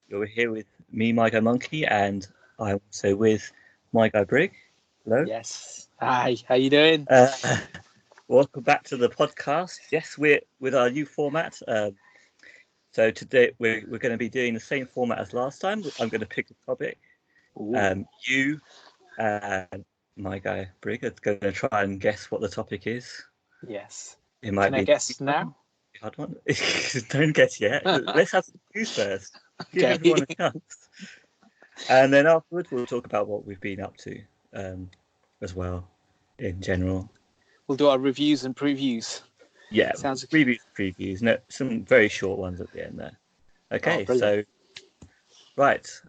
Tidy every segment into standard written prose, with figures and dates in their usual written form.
You're here with me, MyGuy Monkey, and I'm also with MyGuy Brig. Hello. Yes. Hi. How you doing? Welcome back to the podcast. Yes, we're with our new format. So today we're going to be doing the same format as last time. I'm going to pick a topic. You and MyGuy Brig are going to try and guess what the topic is. Yes. It might Can I guess now? Hard one. Don't guess yet. Let's have some news first. Give Okay. everyone a chance. And then afterwards, we'll talk about what we've been up to as well, in general. We'll do our reviews and previews. Yeah, Sounds previews. No, some very short ones at the end there. Okay, so right,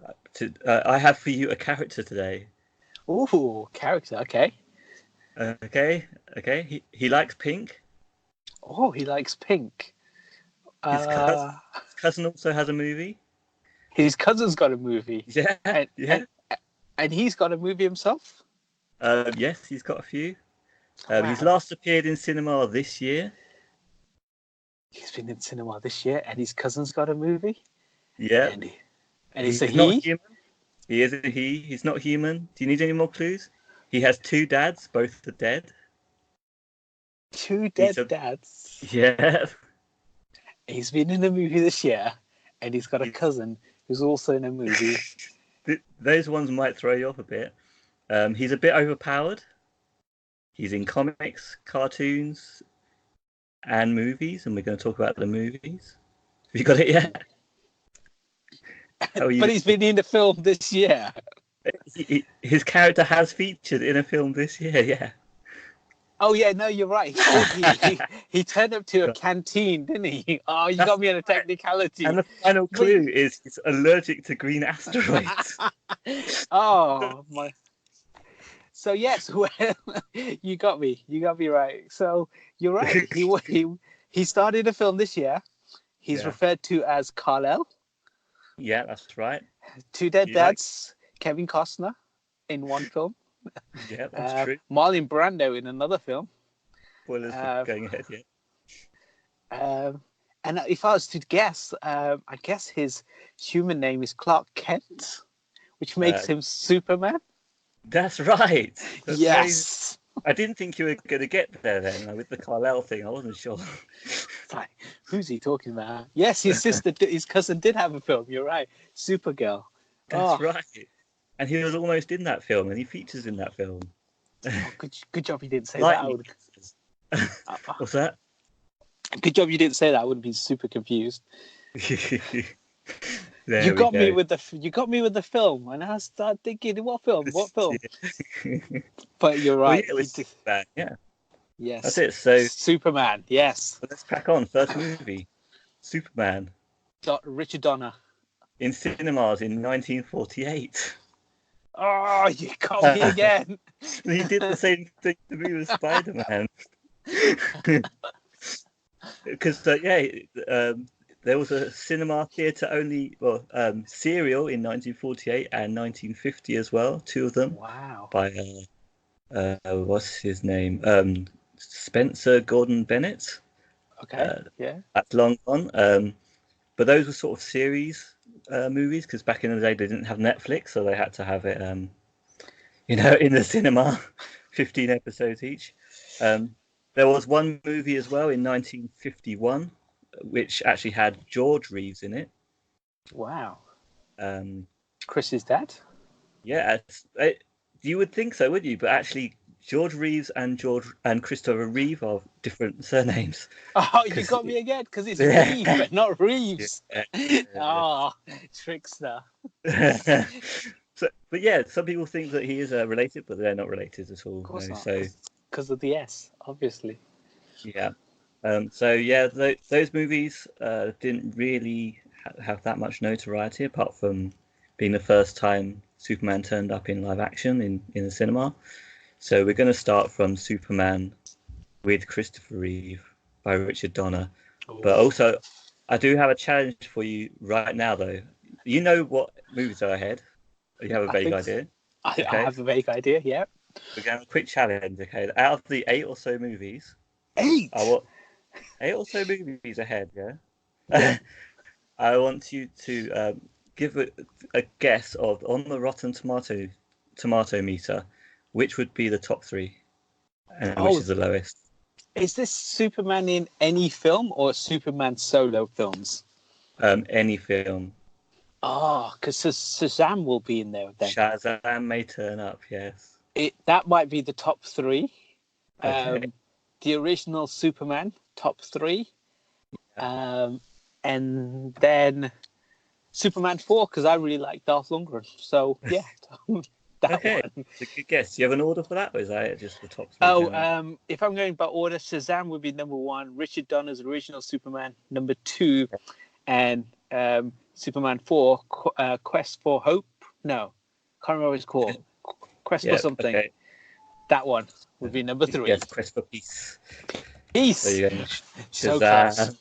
I have for you a character today. Ooh, character. Okay. Okay. He likes pink. Oh, he likes pink. His cousin also has a movie. His cousin's got a movie. Yeah. And he's got a movie himself? Yes, he's got a few. Wow. He's last appeared in cinema this year. He's been in cinema this year, and his cousin's got a movie? Yeah. And he's a he? Not human. He is a he. He's not human. Do you need any more clues? He has two dads. Both are dead. Two dead dads? Yeah. He's been in a movie this year, and he's got a cousin who's also in a movie. Those ones might throw you off a bit. He's a bit overpowered. He's in comics, cartoons, and movies, and we're going to talk about the movies. Have you got it yet? But he's been in the film this year. His character has featured in a film this year, yeah. Oh, yeah, no, you're right. He turned up to a canteen, didn't he? Oh, you got me on a technicality. And the final clue is he's allergic to green asteroids. Oh, my. So, yes, well, you got me. You got me right. So, you're right. He started a film this year. He's referred to as Kal-El. Yeah, that's right. Two dead dads, Kevin Costner in one film. Yeah, that's true. Marlon Brando in another film. Spoilers for going ahead, yeah. And if I was to guess, I guess his human name is Clark Kent, which makes him Superman. That's right. Yes. I didn't think you were going to get there then with the Kal-El thing. I wasn't sure. Like, who's he talking about? Yes, his cousin did have a film. You're right. Supergirl. That's right. And he was almost in that film, and he features in that film. Oh, good job you didn't say that. What's that? Good job you didn't say that. I would have been super confused. You got me with the film, and I started thinking, what film? But you're right. Well, yeah. Yes. That's it. So Superman. Yes. So let's crack on. First movie, Superman. Richard Donner. In cinemas in 1948. Oh, you got me again. He did the same thing to me with Spider-Man. Because there was a cinema theatre only, serial in 1948 and 1950 as well. Two of them. Wow. By what's his name? Spencer Gordon Bennett. Okay. That's long gone. But those were sort of series movies, because back in the day they didn't have Netflix, so they had to have it, in the cinema, 15 episodes each. There was one movie as well in 1951, which actually had George Reeves in it. Wow. Chris's dad? Yeah, you would think so, wouldn't you? But actually, George Reeves and Christopher Reeve are different surnames. Oh, you got me again, because it's Reeve, but not Reeves. Oh, trickster. But yeah, some people think that he is related, but they're not related at all. Of course not. So because of the S, obviously. Yeah. Those movies didn't really have that much notoriety, apart from being the first time Superman turned up in live action in the cinema. So we're going to start from Superman with Christopher Reeve by Richard Donner. Ooh. But also, I do have a challenge for you right now, though. You know what movies are ahead? You have a vague idea? I have a vague idea, yeah. We're going to have a quick challenge, okay? Out of the 8 or so movies... 8? 8 or so movies ahead, yeah? I want you to give a guess of on the Rotten Tomato meter, which would be the top three, and which is the lowest? Is this Superman in any film or Superman solo films? Any film. Oh, because Shazam will be in there then. Shazzam may turn up. Yes. That might be the top three. Okay. The original Superman, top three. And then Superman 4, because I really like Darth Lundgren. So, yeah, that Okay. one. It's a good guess. Do you have an order for that, or is that just the top three? Oh, if I'm going by order, Shazam would be number 1, Richard Donner's original Superman, number 2, and Superman 4, Quest for Hope. No, can't remember what it's called. Quest for something. Okay. That one would be number 3. Yes, Quest for Peace. Peace. So you're going so close.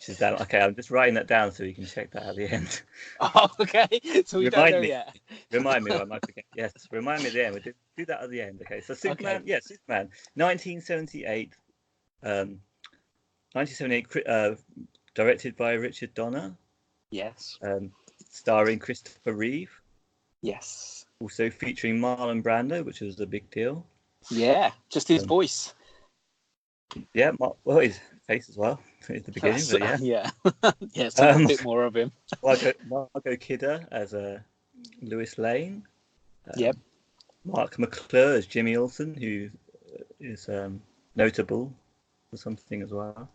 Shazam. Okay, I'm just writing that down so we can check that at the end. Oh, okay. So we don't know yet. Remind me, I might forget. Yes, remind me at the end. We'll do that at the end. Okay, so Superman. Okay. Yeah, Superman. 1978. 1978. Directed by Richard Donner. Yes. Starring Christopher Reeve. Yes. Also featuring Marlon Brando, which was a big deal. Yeah, just his voice. Yeah, well, his face as well at the beginning, but yeah. Yeah, so a bit more of him. Margot Kidder as Lois Lane. Yep. Mark McClure as Jimmy Olsen, who is notable for something as well.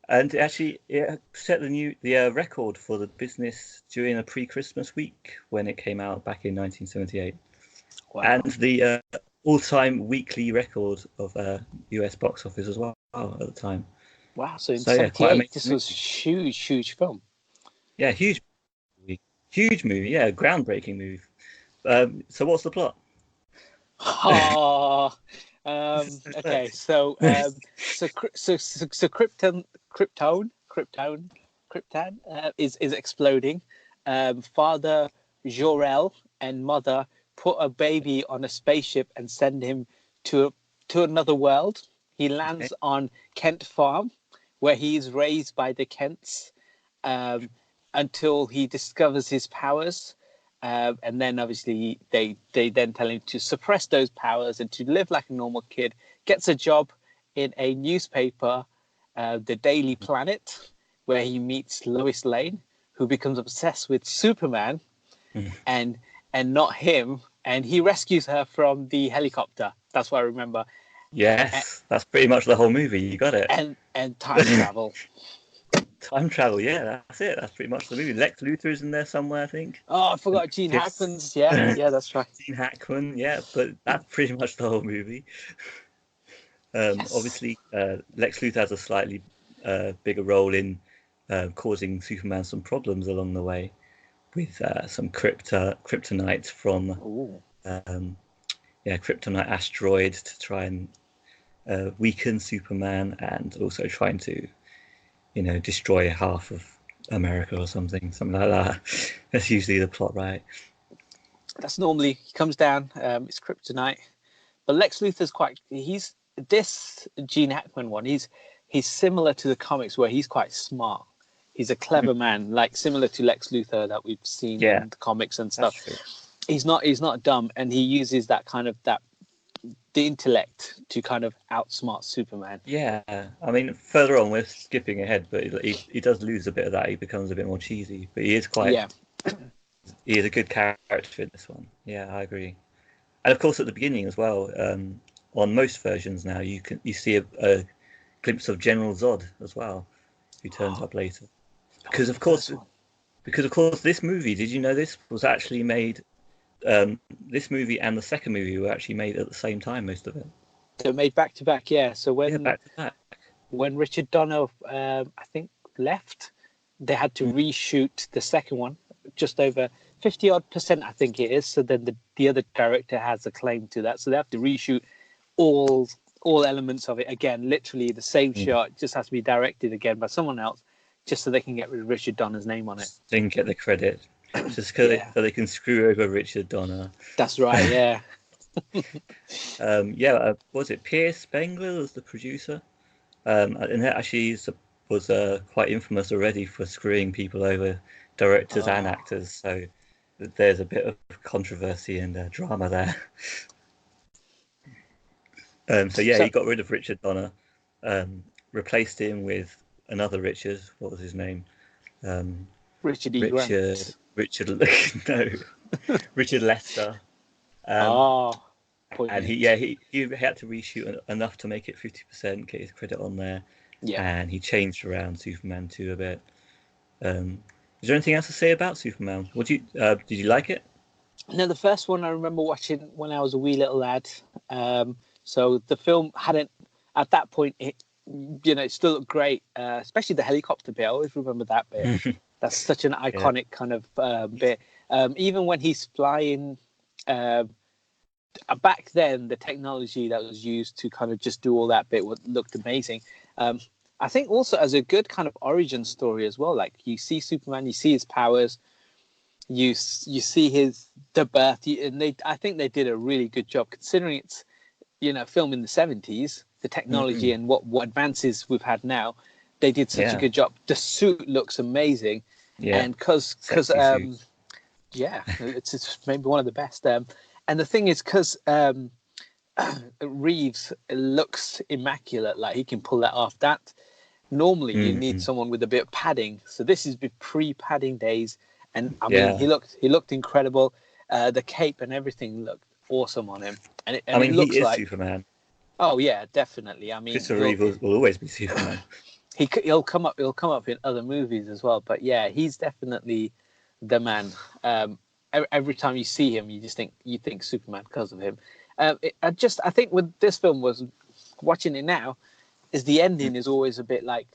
And actually, it set the record for the business during a pre-Christmas week when it came out back in 1978. Wow. And the all-time weekly record of US box office as well at the time. Wow! So in 78, this was huge film. Yeah, huge movie. Yeah, groundbreaking movie. So what's the plot? Oh, okay. So Krypton is exploding. Father Jor-El and Mother put a baby on a spaceship and send him to another world. He lands on Kent Farm, where he is raised by the Kents until he discovers his powers. And then obviously they then tell him to suppress those powers and to live like a normal kid. Gets a job in a newspaper, the Daily Planet, where he meets Lois Lane, who becomes obsessed with Superman and not him. And he rescues her from the helicopter. That's what I remember. Yes, that's pretty much the whole movie. You got it. And time travel. Time travel, yeah, that's it. That's pretty much the movie. Lex Luthor is in there somewhere, I think. Oh, I forgot Gene Hackman's. Yeah, that's right. Gene Hackman, yeah, but that's pretty much the whole movie. Obviously, Lex Luthor has a slightly bigger role in causing Superman some problems along the way with some kryptonite from kryptonite asteroid to try and weaken Superman, and also trying to destroy half of America or something like that. That's usually the plot, right? That's normally, he comes down, it's kryptonite. But Lex Luthor's this Gene Hackman one, he's similar to the comics where he's quite smart. He's a clever man, like similar to Lex Luthor that we've seen in the comics and stuff. He's not dumb, and he uses that kind of the intellect to kind of outsmart Superman. Yeah, I mean, further on, we're skipping ahead, but he does lose a bit of that. He becomes a bit more cheesy, but he is quite. Yeah. He is a good character in this one. Yeah, I agree. And of course, at the beginning as well, on most versions now, you see a glimpse of General Zod as well, who turns up later. Because of course, this movie. Did you know this was actually made? This movie and the second movie were actually made at the same time, most of it. So made back to back, yeah. So back to back. When Richard Donner, I think, left, they had to reshoot the second one, just over 50% I think it is. So then the other director has a claim to that, so they have to reshoot all elements of it again. Literally the same shot just has to be directed again by someone else, just so they can get Richard Donner's name on it. Didn't get the credit. Just because so they can screw over Richard Donner. That's right, yeah. Was it Pierce Spengler was the producer? And actually, was quite infamous already for screwing people over, directors and Oh, actors. So there's a bit of controversy and drama there. So yeah, so he got rid of Richard Donner, replaced him with another Richard. What was his name? Um, Richard E. Richard. Grant. Richard. No, Richard Lester. Um, Oh, and poignant. he had to reshoot enough to make it 50%, get his credit on there, Yeah. and he changed around Superman 2 a bit. Is there anything else to say about Superman? Did you like it? No, the first one I remember watching when I was a wee little lad. So the film hadn't, at that point, it still looked great, especially the helicopter bit. I always remember that bit. That's such an Yeah, iconic kind of bit. Even when he's flying, back then, the technology that was used to kind of just do all that bit looked amazing. I think also as a good kind of origin story as well. Like you see Superman, you see his powers, you see the birth, and I think they did a really good job considering it's film in the 70s, the technology and what advances we've had now. They did such a yeah, good job. The suit looks amazing, yeah. and because Sexy suit. yeah, it's maybe one of the best. And the thing is, because Reeves looks immaculate, like he can pull that off. That normally you need Mm, someone with a bit of padding. So this is pre-padding days, and I mean yeah. he looked incredible. The cape and everything looked awesome on him, and I it mean, he looks is like, Superman. oh yeah, definitely. I mean Christopher Reeve will always be Superman. he'll come up in other movies as well. But yeah, he's definitely the man. Every time you see him, you think Superman because of him. I think with this film was watching it now is the Mm, ending is always a bit like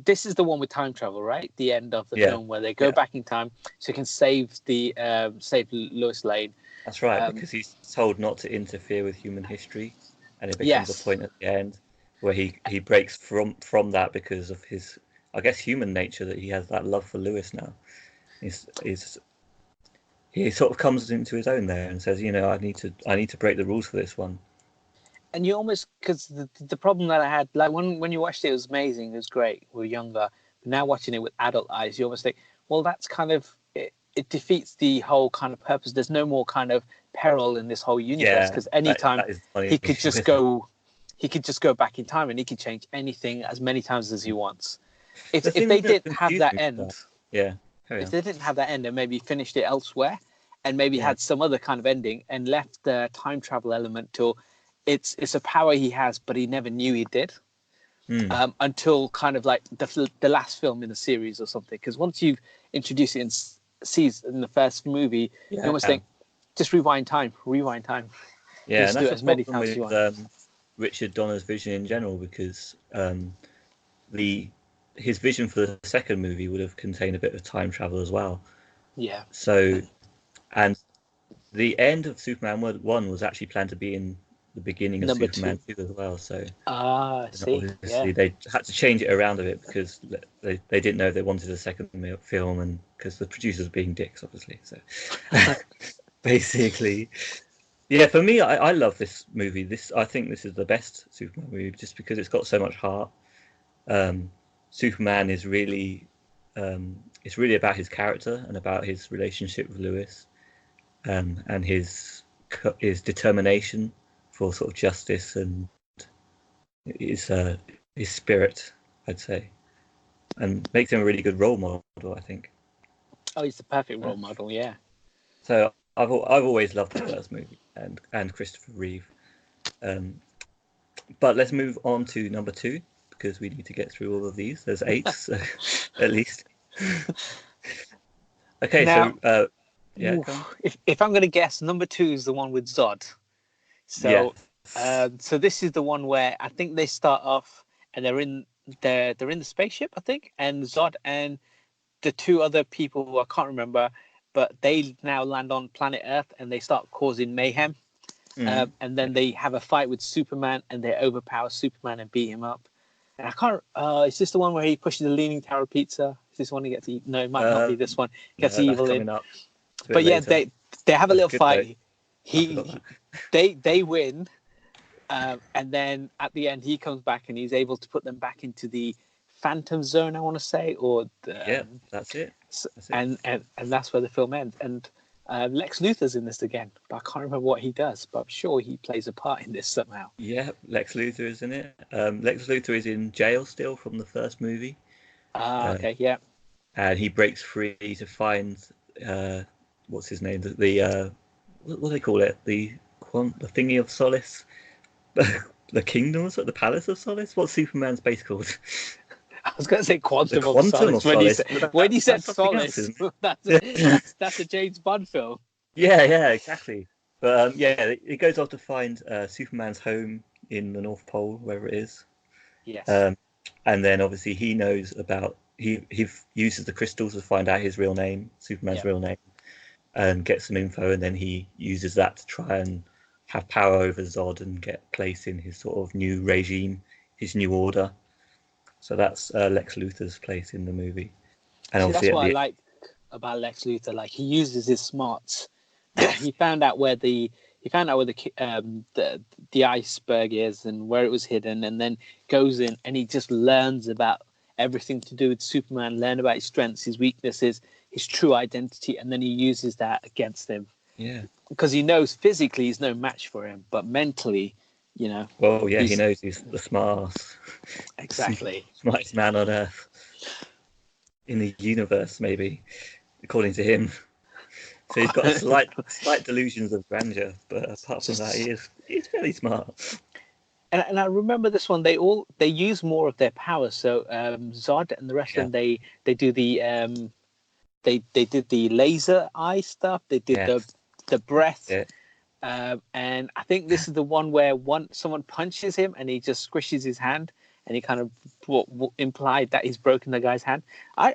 this is the one with time travel, right? The end of the yeah, film where they go yeah. back in time so you can save Lois Lane. That's right, Um, because he's told not to interfere with human history, and it becomes a yes, point at the end where he breaks from that because of his, I guess, human nature, that he has that love for Lewis now. He's he sort of comes into his own there and says, I need to break the rules for this one. and you almost because the problem that I had, like when you watched it, it was amazing, it was great. We were younger, but now watching it with adult eyes, you almost think, well, that's kind of it defeats the whole kind of purpose. There's no more kind of peril in this whole universe Yeah, because anytime that is the funny he thing could just with it. go, he could just go back in time and he could change anything as many times as he wants. The If thing they that didn't have confused that me with end, that, yeah, carry if on. they didn't have that end and maybe finished it elsewhere, and maybe Yeah, had some other kind of ending and left the time travel element till it's a power he has, but he never knew he did mm, until kind of like the last film in the series or something. Because once you've introduced it and sees in the first movie, you almost yeah, think, just rewind time, yeah, and just do that's it the as many problem times as you with want. Richard Donner's vision in general, because the his vision for the second movie would have contained a bit of time travel as well. Yeah, So, and the end of Superman 1 was actually planned to be in the beginning of number Superman two. 2 as well. So Ah, see, yeah. obviously they had to change it around a bit because they didn't know if they wanted a second film, and because the producers were being dicks, obviously. So basically, yeah, for me, I love this movie. I think this is the best Superman movie just because it's got so much heart. Um, Superman is really, it's really about his character and about his relationship with Lewis, and his determination for sort of justice and his his spirit, I'd say, and makes him a really good role model, I think. Oh, he's the perfect Uh, role model. Yeah. So I've always loved the first movie and Christopher Reeve. Um, but let's move on to number two because we need to get through all of these. There's eight, so, at least. Okay, Now, so yeah, go on. if I'm going to guess, number two is the one with Zod. Yeah, So this is the one where I think they start off and they're in the spaceship, I think, and Zod and the two other people who I can't remember, but they now land on planet Earth and they start causing mayhem. mm, And then they have a fight with Superman and they overpower Superman and beat him up. And I can't. Is this the one where he pushes the Leaning Tower pizza? Is this one he gets? No, it might not be this um, one. Gets no, that's evil in. coming up. It's a bit But yeah, later. they have a That's little good though. fight. I forgot He that. they win, and then at the end he comes back and he's able to put them back into the Phantom Zone, I want to say, or that's it. And that's where the film ends. And Lex Luthor's in this again, but I can't remember what he does. But I'm sure he plays a part in this somehow. Yeah, Lex Luthor is in it. Lex Luthor is in jail still from the first movie. Okay, yeah. And he breaks free to find what's his name? The what do they call it? The thingy of solace, the kingdom, the palace of solace. What's Superman's base called? I was going to say Quantum of Solace. When he said Solace, that's a James Bond film. Yeah, exactly. But it goes off to find Superman's home in the North Pole, wherever it is. Yes. And then obviously he knows about he uses the crystals to find out his real name, Superman's real name, and get some info, and then he uses that to try and have power over Zod and get place in his sort of new regime, his new order. So that's Lex Luthor's place in the movie. And that's what I like about Lex Luthor. Like, he uses his smarts. He found out where the iceberg is and where it was hidden, and then goes in and he just learns about everything to do with Superman, learn about his strengths, his weaknesses, his true identity, and then he uses that against him. Yeah. Because he knows physically he's no match for him, but mentally, Well, yeah, he knows he's the smartest. Exactly. Smartest man on Earth. In the universe, maybe, according to him. So he's got a slight delusions of grandeur, but apart from that, he's fairly smart. And I remember this one. They use more of their powers. So Zod and the rest of them, they do the they did the laser eye stuff. They did the breath. Yeah. And I think this is the one where someone punches him and he just squishes his hand, and he kind of implied that he's broken the guy's hand. I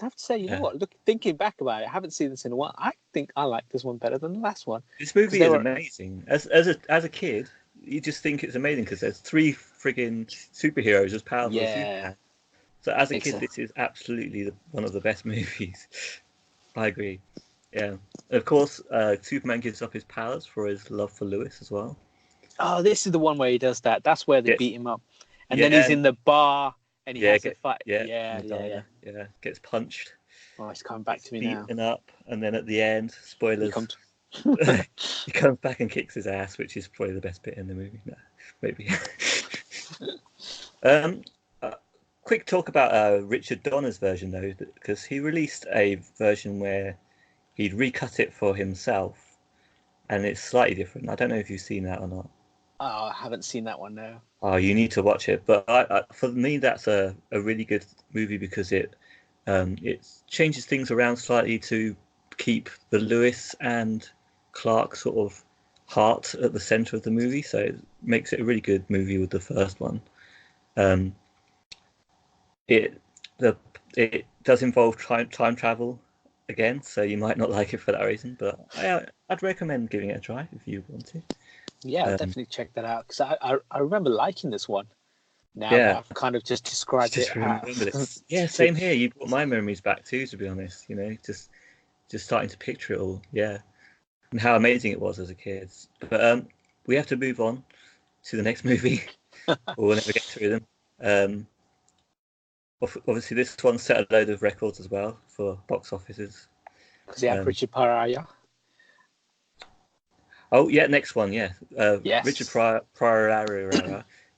have to say, you know what? Look, thinking back about it, I haven't seen this in a while. I think I like this one better than the last one. This movie is amazing. As a kid, you just think it's amazing because there's 3 friggin' superheroes as powerful as Superman. So as a kid, this is absolutely one of the best movies. I agree. Yeah. Of course, Superman gives up his powers for his love for Lois as well. Oh, this is the one where he does that. That's where they beat him up. And then he's in the bar and he has a fight. Yeah. Gets punched. Oh, it's coming back to me now. Beaten up. And then at the end, spoilers, he comes back and kicks his ass, which is probably the best bit in the movie. No, maybe. Quick talk about Richard Donner's version, though, because he released a version where he'd recut it for himself, and it's slightly different. I don't know if you've seen that or not. Oh, I haven't seen that one, no. Oh, you need to watch it. But for me, that's a really good movie because it changes things around slightly to keep the Lewis and Clark sort of heart at the center of the movie. So it makes it a really good movie with the first one. It does involve time travel again, so you might not like it for that reason. But I'd recommend giving it a try if you want to. Yeah, I'll definitely check that out because I remember liking this one. Now that I've kind of just described it. Yeah, same here. You brought my memories back too, to be honest. Just starting to picture it all. Yeah, and how amazing it was as a kid. But we have to move on to the next movie, or we'll never get through them. Obviously, this one set a load of records as well for box offices. Because you have Richard Pryor. Oh yeah, next one, yeah. Yes. Richard Pryor,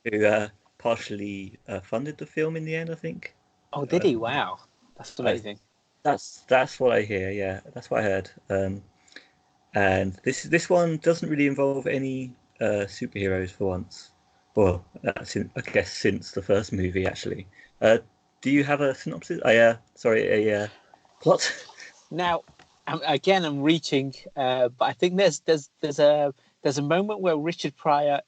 who partially funded the film in the end, I think. Oh, did he? Wow, that's amazing. That's what I hear. Yeah, that's what I heard. And this one doesn't really involve any superheroes for once. Well, I guess since the first movie, actually. Do you have a synopsis? A plot? Now, again, I'm reaching, but I think there's a moment where Richard Pryor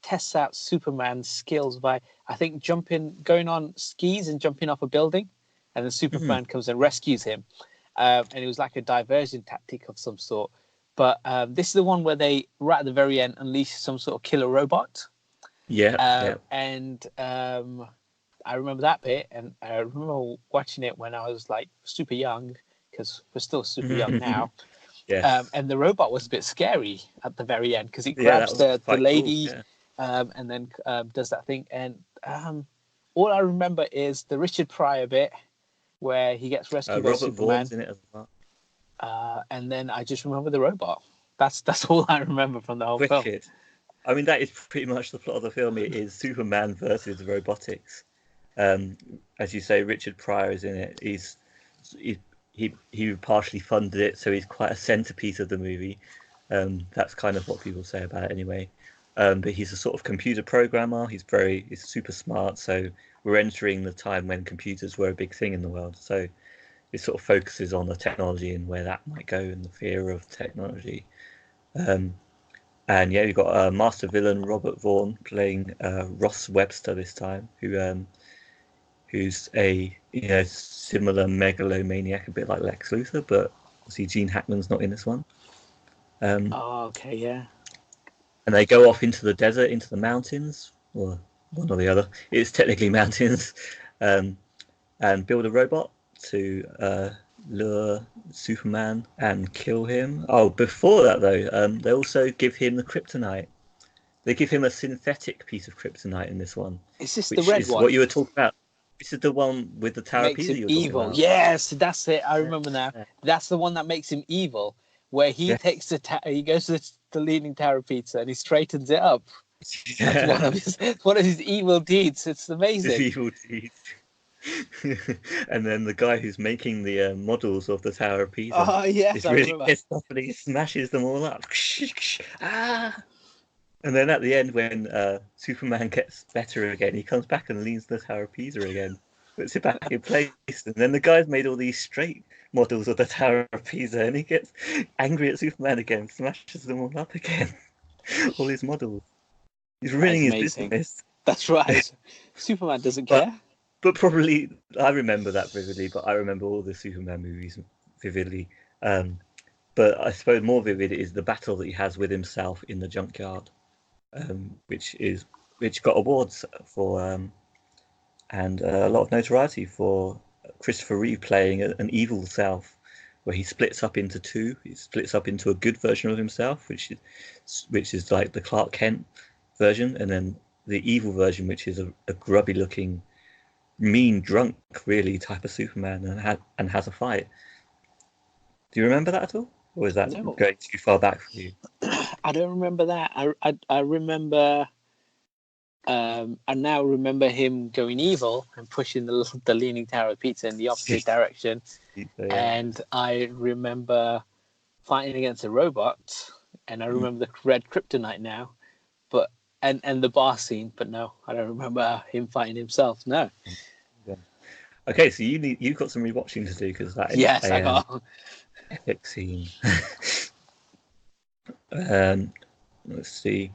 tests out Superman's skills by, I think, going on skis and jumping off a building, and then Superman comes and rescues him, and it was like a diversion tactic of some sort. But this is the one where they, right at the very end, unleash some sort of killer robot. And I remember that bit, and I remember watching it when I was like super young, because we're still super young now. And the robot was a bit scary at the very end because it grabs the lady, cool. And then does that thing. And all I remember is the Richard Pryor bit where he gets rescued by Robert Superman. Vaughn's in it as well. And then I just remember the robot. That's all I remember from the whole film. Wicked. I mean, that is pretty much the plot of the film. It is Superman versus robotics. As you say, Richard Pryor is in it. He partially funded it, so he's quite a centerpiece of the movie. That's kind of what people say about it anyway. But he's a sort of computer programmer. He's super smart. So we're entering the time when computers were a big thing in the world. So it sort of focuses on the technology and where that might go and the fear of technology. And yeah, you've got master villain Robert Vaughn playing Ross Webster this time, who's a similar megalomaniac, a bit like Lex Luthor, but see Gene Hackman's not in this one. Okay, yeah. And they go off into the desert, into the mountains, or one or the other. It's technically mountains, and build a robot to lure Superman and kill him. Oh, before that though, they also give him the kryptonite. They give him a synthetic piece of kryptonite in this one. Is this the red one? What you were talking about. This is the one with the Tower of Pisa you were talking evil. about. Yes, that's it. I remember now. That's the one that makes him evil. Where he takes he goes to the Leaning Tower of Pisa and he straightens it up. That's one of his evil deeds. It's amazing. His evil deeds. And then the guy who's making the models of the Tower of Pisa is really pissed off and he smashes them all up. And then at the end, when Superman gets better again, he comes back and leans the Tower of Pisa again, puts it back in place. And then the guy's made all these straight models of the Tower of Pisa and he gets angry at Superman again, smashes them all up again. All his models. He's ruining his business. That's right. Superman doesn't care. But probably, I remember that vividly, but I remember all the Superman movies vividly. But I suppose more vivid is the battle that he has with himself in the junkyard, which got awards for, and a lot of notoriety for Christopher Reeve playing an evil self, where he splits up into two. He splits up into a good version of himself, which is like the Clark Kent version, and then the evil version, which is a grubby-looking, mean drunk really type of Superman, and has a fight. Do you remember that at all, or is that going too far back for you? I don't remember that. I remember. I now remember him going evil and pushing the Leaning Tower of Pisa in the opposite direction, and I remember fighting against a robot, and I remember the red kryptonite now, but and the bar scene, but no, I don't remember him fighting himself. No. Okay, so you've got some rewatching to do because that is I got epic scene. Let's see.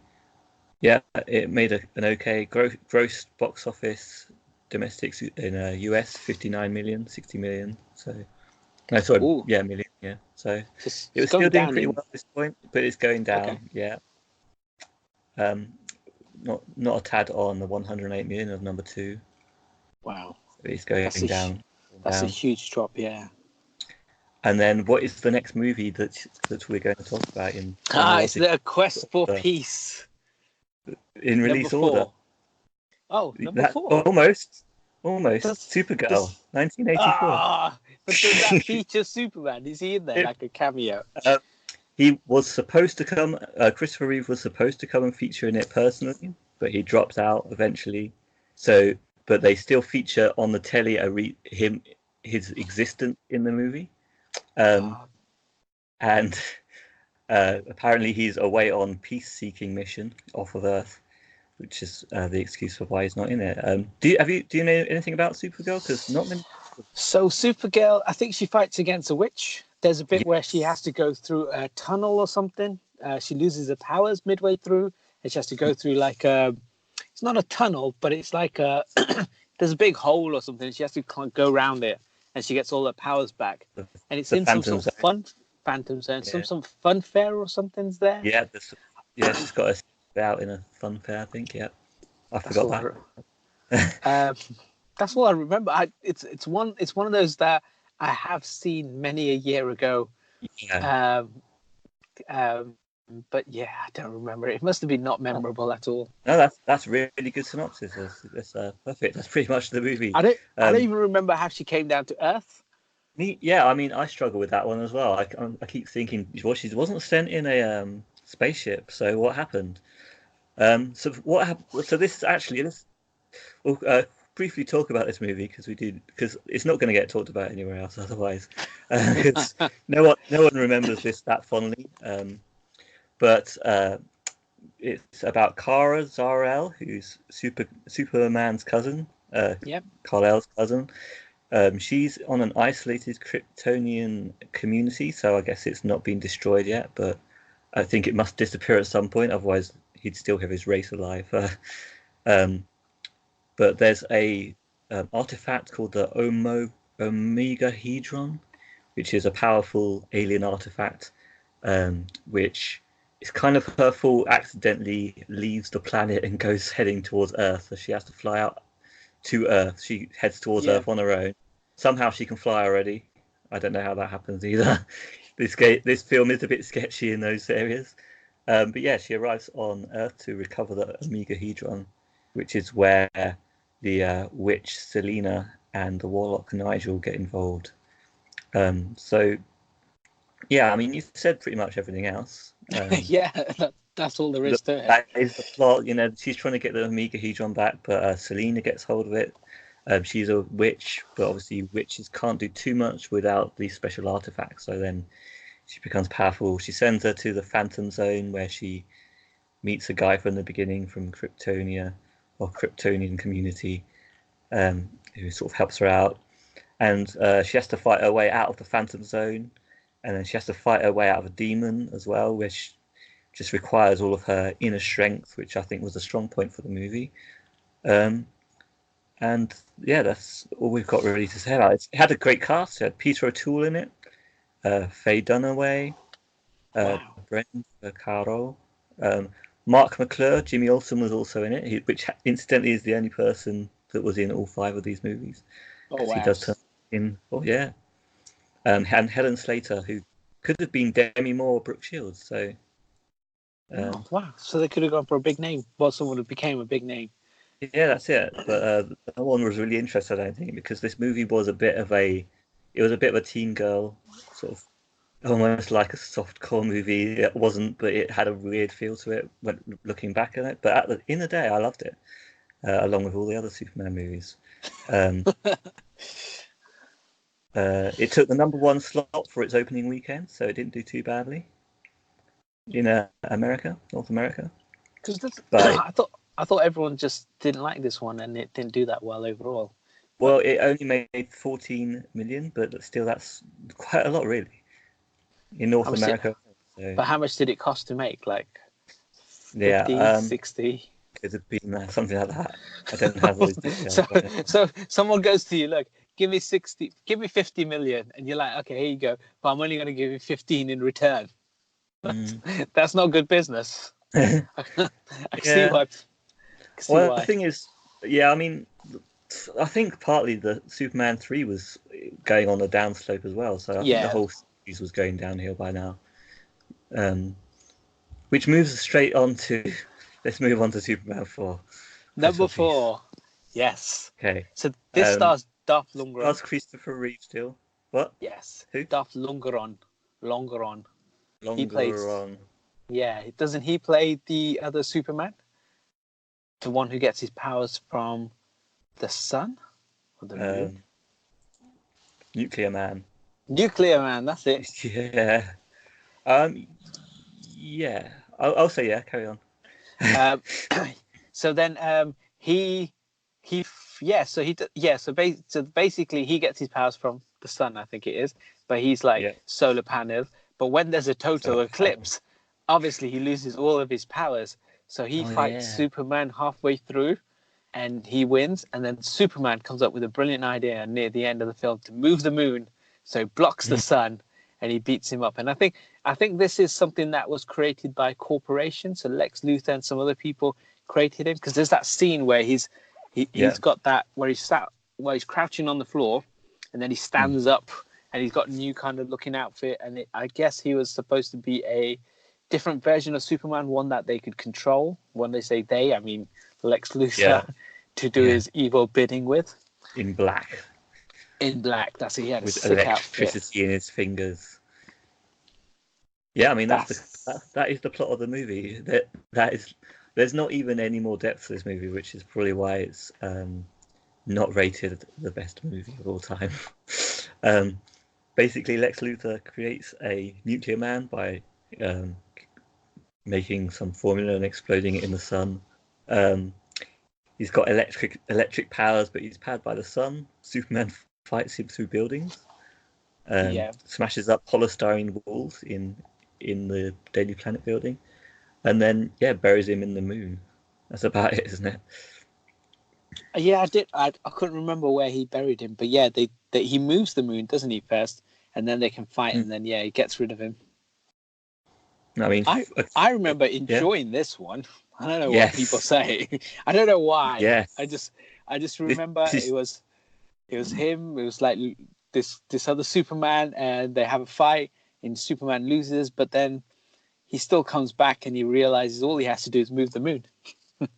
Yeah, it made an okay gross box office domestics in US 59 million, 60 million. So million. Yeah, so it was still doing pretty well at this point, but it's going down. Okay. Yeah. Not a tad on the 108 million of number 2. Wow. It's going down. That's a huge drop, yeah. And then, what is the next movie that we're going to talk about in? It's The Quest for Peace. In release order. Oh, number 4. Almost. Supergirl, 1984. But does that feature Superman? Is he in there like a cameo? He was supposed to come. Christopher Reeve was supposed to come and feature in it personally, but he dropped out eventually. So. But they still feature on the telly his existence in the movie, and apparently he's away on peace-seeking mission off of Earth, which is the excuse for why he's not in it. Do you know anything about Supergirl? Because not many. So Supergirl, I think she fights against a witch. There's a bit where she has to go through a tunnel or something. She loses her powers midway through, and she has to go through like a. It's not a tunnel, but it's like there's a big hole or something. She has to go around it, and she gets all her powers back. And it's in some sort of fun Phantom Zone, some fun fair or something's there. Yeah, she's got a out in a fun fair, I think. Yeah, I forgot that. That's all I remember. It's one of those that I have seen many a year ago. Yeah. But yeah, I don't remember it. It must have been not memorable at all. No, that's really good synopsis. That's perfect. That's pretty much the movie. I don't even remember how she came down to Earth. Yeah, I mean, I struggle with that one as well. I keep thinking, well, she wasn't sent in a spaceship, so what happened? So what happened? So this actually, we'll briefly talk about this movie because it's not going to get talked about anywhere else otherwise. Because no one remembers this that fondly. But it's about Kara Zor-El, who's Superman's cousin, Yep. Kal-El's cousin. She's on an isolated Kryptonian community, so I guess it's not been destroyed yet, but I think it must disappear at some point, otherwise he'd still have his race alive. But there's a artifact called the Omega Hedron, which is a powerful alien artifact, which is kind of her fault, accidentally leaves the planet and goes heading towards Earth, so she has to fly out to Earth. She heads towards Earth on her own. Somehow she can fly already. I don't know how that happens either. This film is a bit sketchy in those areas. But yeah, she arrives on Earth to recover the Omega Hedron, which is where the witch Selena and the warlock Nigel get involved. So yeah, I mean, you've said pretty much everything else. Yeah, that's all there is to it. That is the plot. You know, she's trying to get the Omega Hedron back, but Selena gets hold of it. She's a witch, but obviously witches can't do too much without these special artifacts. So then she becomes powerful. She sends her to the Phantom Zone, where she meets a guy from the beginning from Kryptonia or Kryptonian community, who sort of helps her out. And she has to fight her way out of the Phantom Zone, and then she has to fight her way out of a demon as well, which just requires all of her inner strength, which I think was a strong point for the movie. And yeah, that's all we've got really to say about it. It had a great cast. It had Peter O'Toole in it, Faye Dunaway, Brent Caro, Mark McClure, Jimmy Olsen was also in it, which incidentally is the only person that was in all 5 of these movies. Oh wow! He does turn in. Oh yeah. And Helen Slater, who could have been Demi Moore or Brooke Shields. So. Wow! So they could have gone for a big name. Well, someone who became a big name. Yeah, that's it. But no one was really interested, I don't think, because this movie was a bit of a teen girl sort of, almost like a softcore movie. It wasn't, but it had a weird feel to it when looking back at it. But in the day, I loved it, along with all the other Superman movies. It took the #1 slot for its opening weekend, so it didn't do too badly in North America. Because I thought everyone just didn't like this one, and it didn't do that well overall. Well, it only made 14 million, but still, that's quite a lot, really, in North America. So. But how much did it cost to make? Like 50, 60? Could have been something like that. I don't have those details. So someone goes to you, look, give me 50 million, and you're like, okay, here you go, but I'm only going to give you 15 in return. That's not good business. I see why. The thing is, I mean, I think partly the Superman 3 was going on a downslope as well, so I think the whole series was going downhill by now. Which moves us straight on to, let's move on to Superman 4. Number 4, yes. Okay. So this stars Dolph Lundgren. Stars Christopher Reeve still. What? Yes. Who? Dolph Lundgren. He plays. Yeah, doesn't he play the other Superman? The one who gets his powers from the sun or the moon? Nuclear Man. Nuclear Man, that's it. Yeah. Yeah. I'll say yeah. Carry on. So then So basically he gets his powers from the sun, I think it is, but he's like solar panel. But when there's a total eclipse, obviously he loses all of his powers. So he fights Superman halfway through, and he wins. And then Superman comes up with a brilliant idea near the end of the film to move the moon, so it blocks the sun, and he beats him up. And I think this is something that was created by corporations. So Lex Luthor and some other people created him, because there's that scene where he's got that where he's crouching on the floor, and then he stands up, and he's got a new kind of looking outfit. And I guess he was supposed to be a different version of Superman, one that they could control. When they say they, I mean Lex Luthor, Yeah. to do his evil bidding with. In black. In black, that's it. He had a With sick outfit. electricity in his fingers. Yeah, I mean that is the plot of the movie. There's not even any more depth to this movie, which is probably why it's not rated the best movie of all time. Basically, Lex Luthor creates a nuclear man by making some formula and exploding it in the sun. He's got electric powers, but he's powered by the sun. Superman fights him through buildings. Smashes up polystyrene walls in the Daily Planet building, and then buries him in the moon. That's about it, isn't it? Yeah, I did. I couldn't remember where he buried him, but yeah, he moves the moon, doesn't he, first, and then they can fight, and then he gets rid of him. I mean, I remember enjoying this one. I don't know what people say. I don't know why. Yeah. I just remember it was him. It was like this other Superman, and they have a fight, and Superman loses, but then he still comes back, and he realizes all he has to do is move the moon.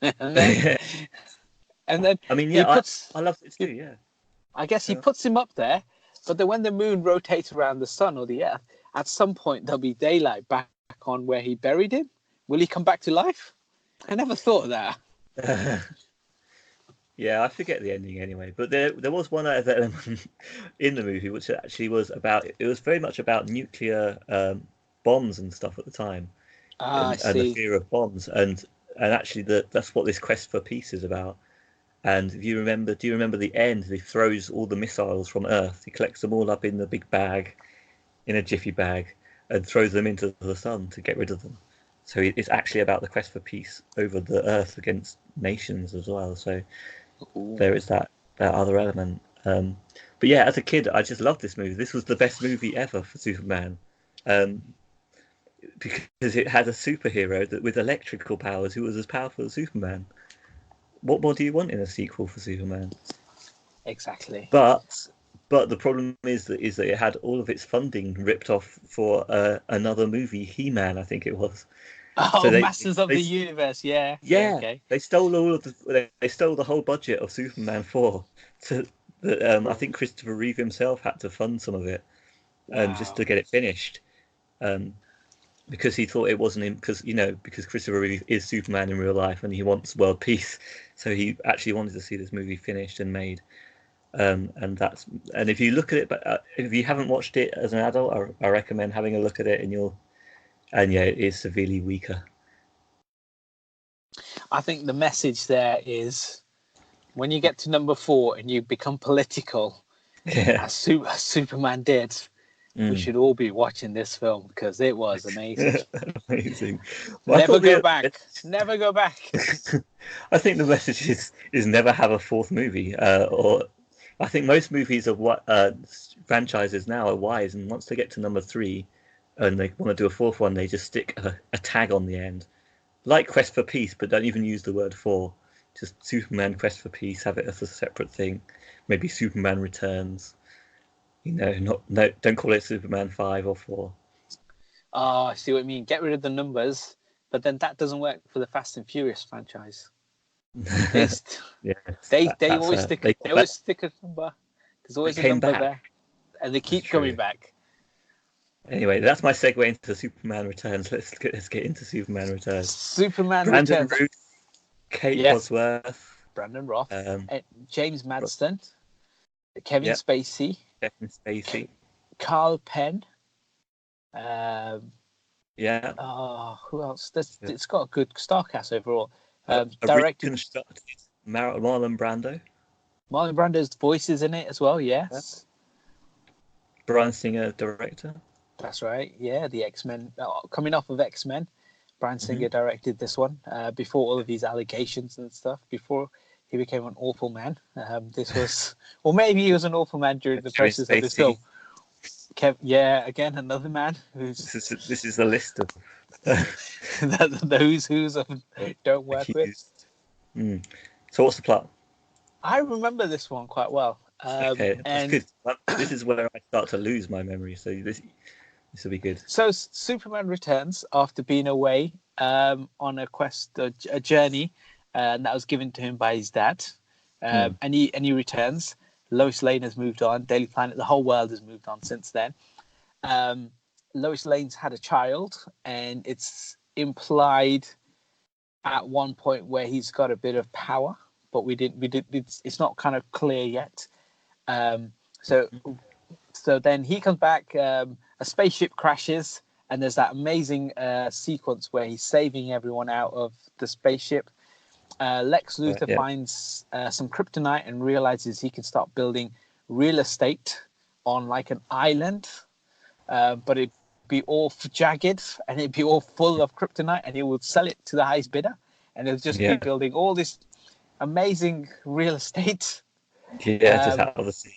and then I mean, I love it too. Yeah. I guess he puts him up there, but then when the moon rotates around the sun or the earth, at some point there'll be daylight back on where he buried him. Will he come back to life? I never thought of that. Yeah, I forget the ending anyway. But there was one element in the movie which actually was about. It was very much about nuclear bombs and stuff at the time, and the fear of bombs, and actually that's what this quest for peace is about. And do you remember the end? He throws all the missiles from Earth. He collects them all up in the big bag, in a jiffy bag, and throws them into the sun to get rid of them. So it's actually about the quest for peace over the Earth against nations as well. So there is that other element. But yeah, as a kid, I just loved this movie. This was the best movie ever for Superman, because it had a superhero with electrical powers who was as powerful as Superman. What more do you want in a sequel for Superman? Exactly. But the problem is that it had all of its funding ripped off for another movie, He-Man, I think it was. Oh, so Masters of the Universe, yeah. Yeah, okay. They stole they stole the whole budget of Superman 4. I think Christopher Reeve himself had to fund some of it, just to get it finished. Because he thought it wasn't him, because Christopher Reeve is Superman in real life and he wants world peace, so he actually wanted to see this movie finished and made. And if you look at it, but if you haven't watched it as an adult, I recommend having a look at it, it is severely weaker. I think the message there is when you get to number 4 and you become political, as Superman did. We should all be watching this film because it was amazing. Amazing. Well, never go back. Never go back. I think the message is never have a fourth movie. Or I think most movies of what franchises now are wise, and once they get to number 3 and they want to do a fourth one, they just stick a tag on the end, like Quest for Peace, but don't even use the word 4. Just Superman Quest for Peace. Have it as a separate thing. Maybe Superman Returns. Don't call it Superman 5 or 4. Oh, I see what you mean. Get rid of the numbers, but then that doesn't work for the Fast and Furious franchise. They always stick a number. There's always a number there, and they keep coming back. Anyway, that's my segue into Superman Returns. Let's get into Superman Returns. Superman Brandon Returns. Root, Kate Bosworth, Brandon Roth, James Madston, Kevin Spacey. Carl Penn. Who else? It's got a good star cast overall. Directed Marlon Brando. Marlon Brando's voice is in it as well. Yes. Bryan Singer, director. That's right. Yeah, the X-Men. Coming off of X-Men, Bryan Singer directed this one before all of these allegations and stuff. Before he became an awful man. This was, or maybe he was an awful man during the process of this film. Again, another man who's. This is a list of the who's of don't work with. So what's the plot? I remember this one quite well. Okay, that's good. This is where I start to lose my memory. So This will be good. So Superman returns after being away on a quest, a journey, and that was given to him by his dad. And he returns. Lois Lane has moved on. Daily Planet, the whole world has moved on since then. Lois Lane's had a child, and it's implied at one point where he's got a bit of power, but we did. It's not kind of clear yet. So then he comes back. A spaceship crashes, and there's that amazing sequence where he's saving everyone out of the spaceship. Lex Luthor finds some kryptonite and realizes he can start building real estate on like an island, but it'd be all jagged and it'd be all full of kryptonite, and he would sell it to the highest bidder, and it'll just be building all this amazing real estate. Just out of the sea.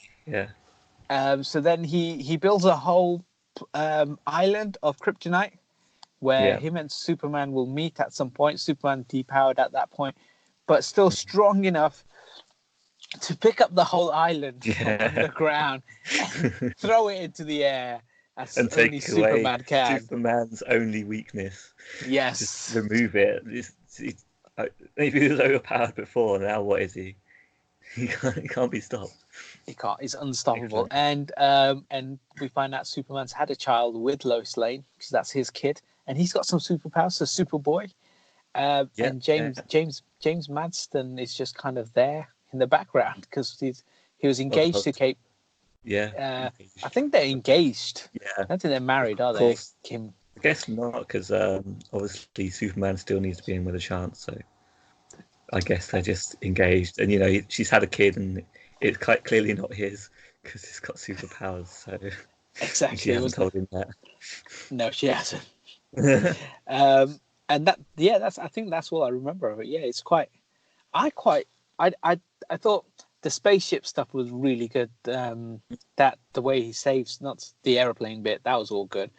So then he builds a whole island of kryptonite where him and Superman will meet at some point. Superman depowered at that point, but still strong enough to pick up the whole island from the ground and throw it into the air as and only Superman can. Superman's only weakness. Yes. Just remove it. Maybe he was overpowered before. Now what is he? He can't be stopped. He can't. He's unstoppable. And we find out Superman's had a child with Lois Lane because that's his kid, and he's got some superpowers. So Superboy, and James Madston is just kind of there in the background because he was engaged to Kate. I think they're engaged. I don't think they're married, are they, Kim? I guess not, because obviously Superman still needs to be in with a chance. So I guess they're just engaged, and she's had a kid, and it's quite clearly not his because he's got superpowers. So exactly, she hasn't told him that. No, she hasn't. And that's I think that's all I remember of it. Yeah, it's quite. I thought the spaceship stuff was really good. That the way he saves, not the airplane bit, that was all good.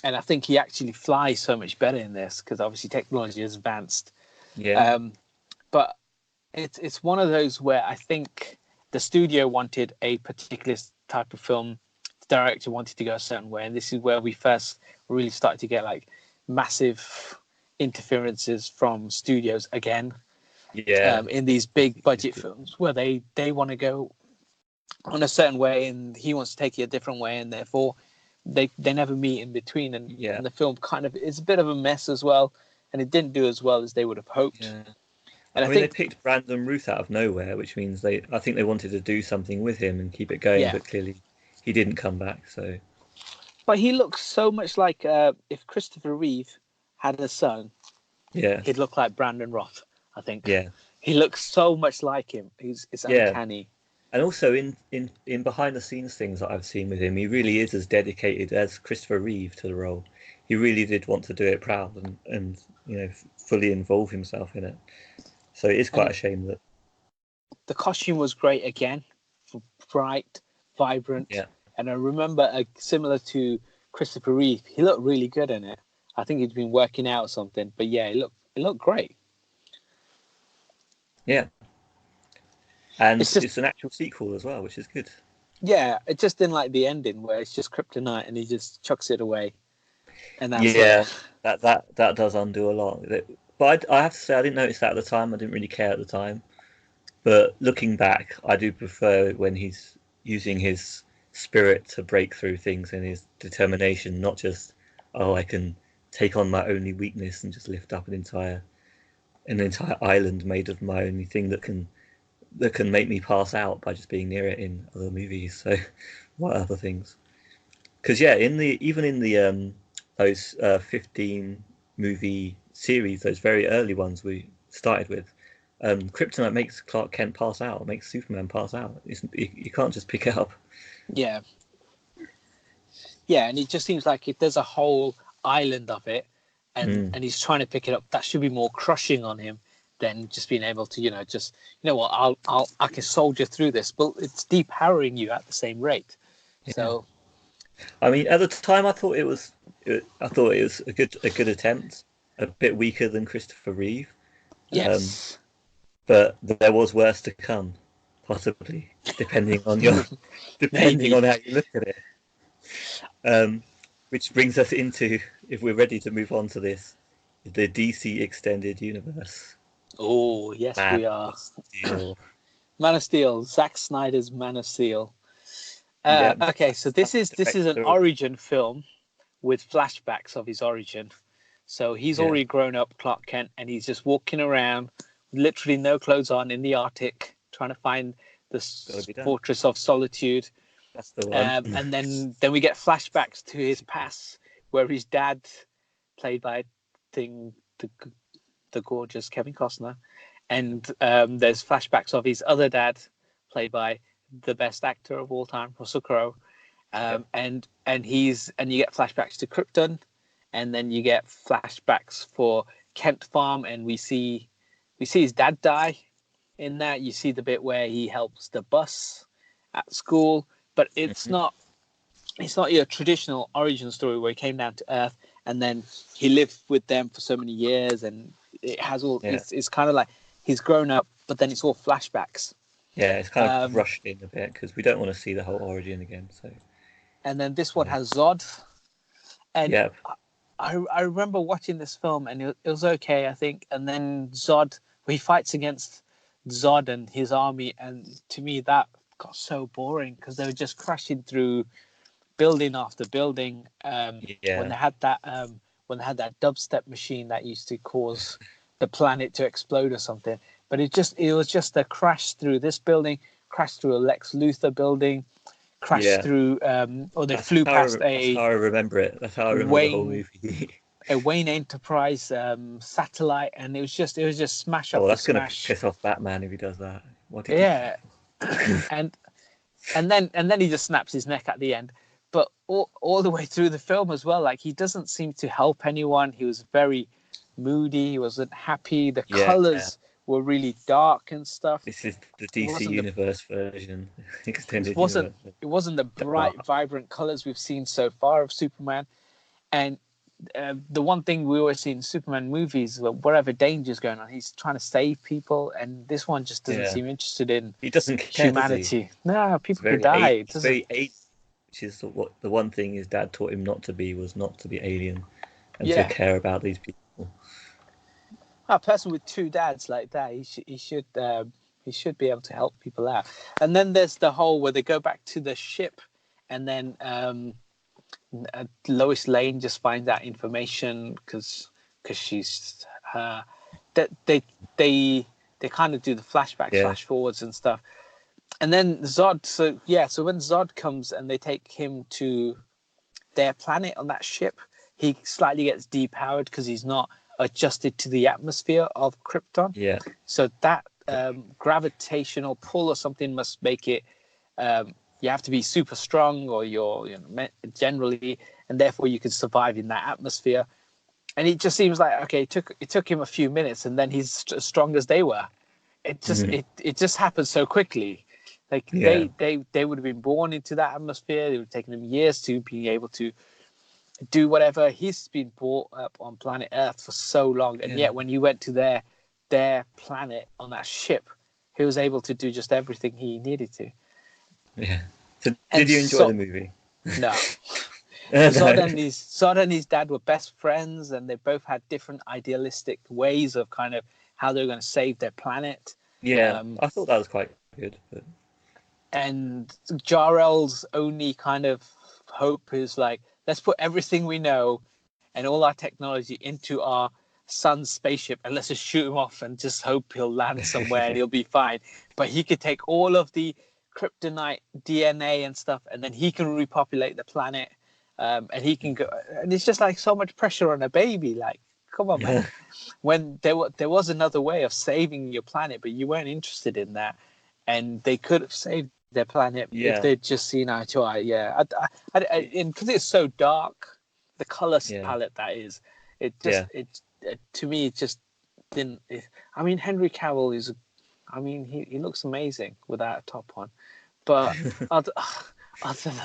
And I think he actually flies so much better in this because obviously technology has advanced. But it's one of those where I think the studio wanted a particular type of film. The director wanted to go a certain way, and this is where we first really started to get like massive interferences from studios again. In these big budget films where they want to go on a certain way and he wants to take it a different way, and therefore they never meet in between, and the film kind of is a bit of a mess as well, and it didn't do as well as they would have hoped. And I think they picked Brandon Routh out of nowhere, which means I think they wanted to do something with him and keep it going, but clearly he didn't come back. So, but he looks so much like if Christopher Reeve had a son, he'd look like Brandon Routh. I think. He looks so much like him. It's uncanny. And also in behind the scenes things that I've seen with him, he really is as dedicated as Christopher Reeve to the role. He really did want to do it proud and fully involve himself in it. So it is quite a shame that the costume was great again, bright, vibrant. And I remember similar to Christopher Reeve, he looked really good in it. I think he'd been working out or something, but it looked great. And it's an actual sequel as well, which is good. It just didn't like the ending where it's just kryptonite and he just chucks it away. And that's that does undo a lot. But I have to say, I didn't notice that at the time. I didn't really care at the time. But looking back, I do prefer when he's using his spirit to break through things and his determination, not just, I can take on my only weakness and just lift up an entire island made of my only thing that can make me pass out by just being near it in other movies. So what other things? Because even in the those 15 movie series, those very early ones we started with, kryptonite makes Clark Kent pass out, makes Superman pass out. You can't just pick it up. And it just seems like if there's a whole island of it and he's trying to pick it up, that should be more crushing on him than just being able to I can soldier through this, but it's depowering you at the same rate. So I mean, at the time I thought it was a good attempt, a bit weaker than Christopher Reeve, but there was worse to come, possibly, depending on how you look at it. Which brings us into, if we're ready to move on to this, the DC Extended Universe. Oh, yes, Man we are. of Steel. Man of Steel, Zack Snyder's Man of Steel. Yeah, Okay, so this is an director of- origin film with flashbacks of his origin. So he's Yeah. already grown up, Clark Kent, and he's just walking around with literally no clothes on in the Arctic, trying to find the Gotta be done. Fortress of Solitude. That's the one. And then we get flashbacks to his past, where his dad, played by the gorgeous Kevin Costner, and there's flashbacks of his other dad, played by the best actor of all time, Russell Crowe. And you get flashbacks to Krypton, and then you get flashbacks for Kent Farm, and we see his dad die in that. You see the bit where he helps the bus at school, but it's not your traditional origin story where he came down to Earth and then he lived with them for so many years, and it has all. Yeah. It's kind of like he's grown up, but then it's all flashbacks. Yeah, it's kind of rushed in a bit because we don't want to see the whole origin again. So. And then this one has Zod, and Yeah. I remember watching this film and it was okay, I think. And then Zod, he fights against Zod and his army, and to me that got so boring because they were just crashing through building after building. When they had that dubstep machine that used to cause the planet to explode or something. But it was just a crash through this building, crash through a Lex Luthor building, crash through or they flew past That's how I remember it. That's how I remember the whole movie. A Wayne Enterprise satellite, and it was just smash up. Oh, that's gonna piss off Batman if he does that. and then he just snaps his neck at the end. But all the way through the film as well, like he doesn't seem to help anyone. He was very moody. He wasn't happy. The colors were really dark and stuff. This is the DC Universe version, extended. It wasn't the bright, vibrant colors we've seen so far of Superman. And the one thing we always see in Superman movies, whatever danger's going on, he's trying to save people, and this one just doesn't seem interested in he doesn't care, humanity. No, people could die. Which is what the one thing his dad taught him not to be was not to be alien and to care about these people. A person with two dads like that, he should be able to help people out. And then there's the whole where they go back to the ship, and then Lois Lane just finds out information because she's that they kind of do the flashbacks, flash forwards and stuff. And then Zod, so when Zod comes and they take him to their planet on that ship, he slightly gets depowered because he's not adjusted to the atmosphere of Krypton. Yeah. So that gravitational pull or something must make it. You have to be super strong, or generally, and therefore you can survive in that atmosphere. And it just seems like it took him a few minutes, and then he's as strong as they were. It just happened so quickly. Like they would have been born into that atmosphere. It would have taken them years to be able to do whatever. He's been brought up on planet Earth for so long, and yet when you went to their planet on that ship, he was able to do just everything he needed to. Yeah. So did you enjoy the movie? No. Zod and his dad were best friends, and they both had different idealistic ways of kind of how they were going to save their planet. Yeah, I thought that was quite good. But... And Jor-El's only kind of hope is like, let's put everything we know and all our technology into our son's spaceship, and let's just shoot him off and just hope he'll land somewhere and he'll be fine. But he could take all of the kryptonite DNA and stuff, and then he can repopulate the planet, and he can go. And it's just like so much pressure on a baby. Like, come on, man. When there was another way of saving your planet, but you weren't interested in that, and they could have saved their planet if they'd just seen eye to eye. Yeah, because it's so dark, the color palette that is. It just to me it just didn't. I mean, Henry Cavill is. I mean, he looks amazing without a top on, but other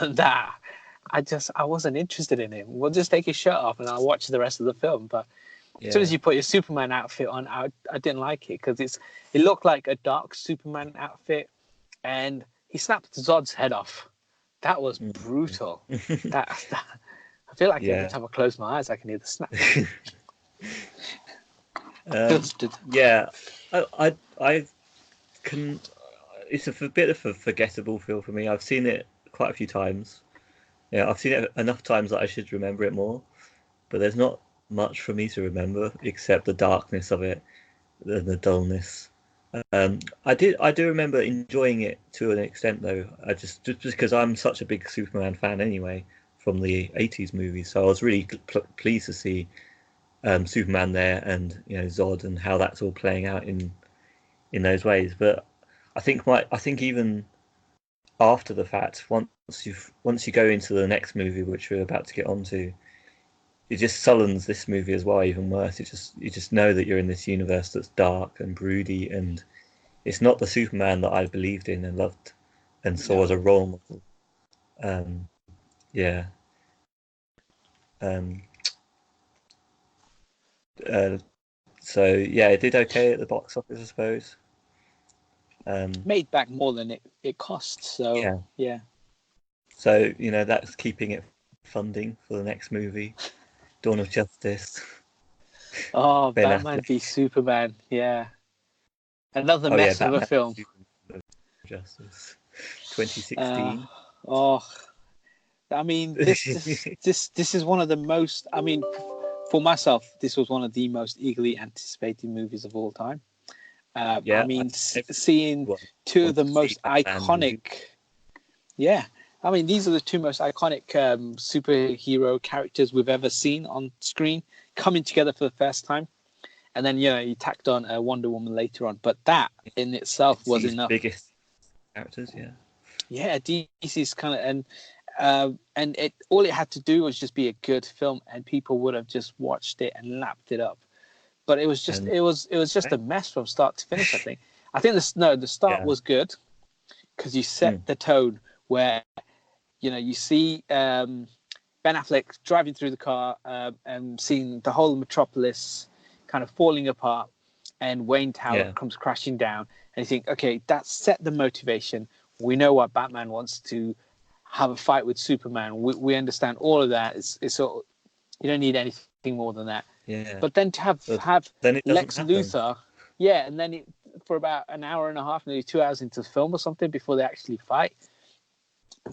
than that, I wasn't interested in him. We'll just take his shirt off and I'll watch the rest of the film. But as soon as you put your Superman outfit on, I didn't like it because it looked like a dark Superman outfit, and he snapped Zod's head off. That was brutal. that feel like every time I close my eyes, I can hear the snap. Yeah, I can. It's a bit of a forgettable film for me. I've seen it quite a few times. Yeah, I've seen it enough times that I should remember it more. But there's not much for me to remember except the darkness of it, the dullness. I do remember enjoying it to an extent though. I just because I'm such a big Superman fan anyway from the '80s movies, so I was really pleased to see Superman there and Zod and how that's all playing out in those ways. But I think even after the fact, once you go into the next movie, which we're about to get onto, it just sullens this movie as well even worse. You just know that you're in this universe that's dark and broody, and it's not the Superman that I believed in and loved and saw as a role model. Yeah. So yeah, it did okay at the box office, I suppose. Made back more than it cost. So yeah. So that's keeping it funding for the next movie, Dawn of Justice. Oh, Batman v Superman, yeah. Another mess of a film. Justice, 2016. I mean, this is one of the most. I mean, for myself, this was one of the most eagerly anticipated movies of all time. I mean, seeing two of the most iconic. Yeah, I mean, these are the two most iconic superhero characters we've ever seen on screen coming together for the first time. And then, you tacked on Wonder Woman later on. But that in itself was enough. Biggest characters, yeah. Yeah, DC's kind of... and all it had to do was just be a good film, and people would have just watched it and lapped it up. But it was just it was just a mess from start to finish. I think the start was good because you set the tone where you see Ben Affleck driving through the car and seeing the whole metropolis kind of falling apart, and Wayne Tower comes crashing down, and you think, okay, that's set the motivation. We know why Batman wants to have a fight with Superman. We understand all of that. It's sort of, you don't need anything more than that. Yeah. But then to have Lex Luthor, and then for about an hour and a half, nearly 2 hours into the film or something before they actually fight.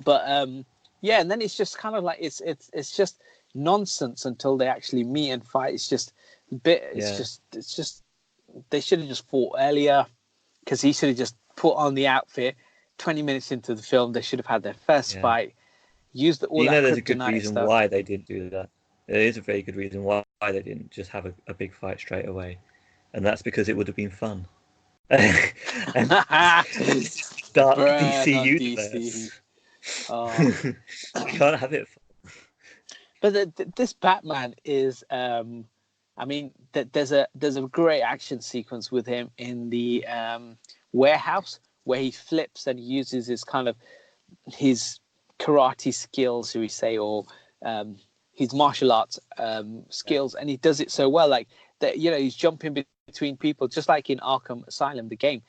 But and then it's just kind of like it's just nonsense until they actually meet and fight. It's just a bit. It's just they should have just fought earlier, because he should have just put on the outfit. 20 minutes into the film, they should have had their first fight. Used all that. There's a good reason why they didn't do that. There is a very good reason why they didn't just have a big fight straight away, and that's because it would have been fun. And start the DC universe. DC. You can't have it fun. But this Batman is, I mean, there's a great action sequence with him in the warehouse where he flips and uses his karate skills, shall we say, or his martial arts skills, and he does it so well. Like that, he's jumping between people, just like in Arkham Asylum, the game.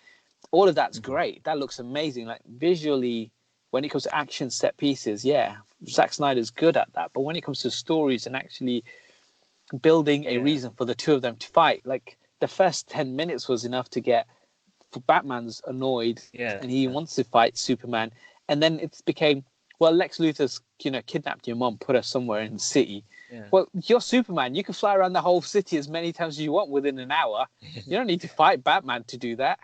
All of that's great. That looks amazing. Like visually, when it comes to action set pieces, Zack Snyder's good at that. But when it comes to stories and actually building a reason for the two of them to fight, like the first 10 minutes was enough to get Batman's annoyed and he wants to fight Superman, and then it became, well, Lex Luthor's kidnapped your mom, put her somewhere in the city. Well, you're Superman, you can fly around the whole city as many times as you want within an hour. You don't need to fight Batman to do that.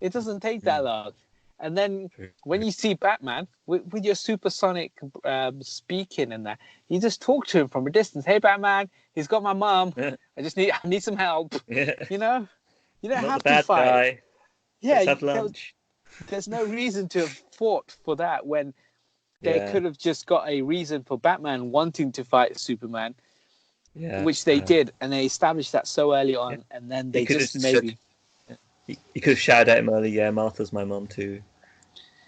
It doesn't take that long. And then when you see Batman with your supersonic speaking and that, you just talk to him from a distance. Hey Batman, he's got my mom. I need some help. You don't have to fight. Guy. Let's have lunch. There's no reason to have fought for that when they could have just got a reason for Batman wanting to fight Superman, which they did, and they established that so early on, and then they just maybe... You could have shouted at him early, Martha's my mom too.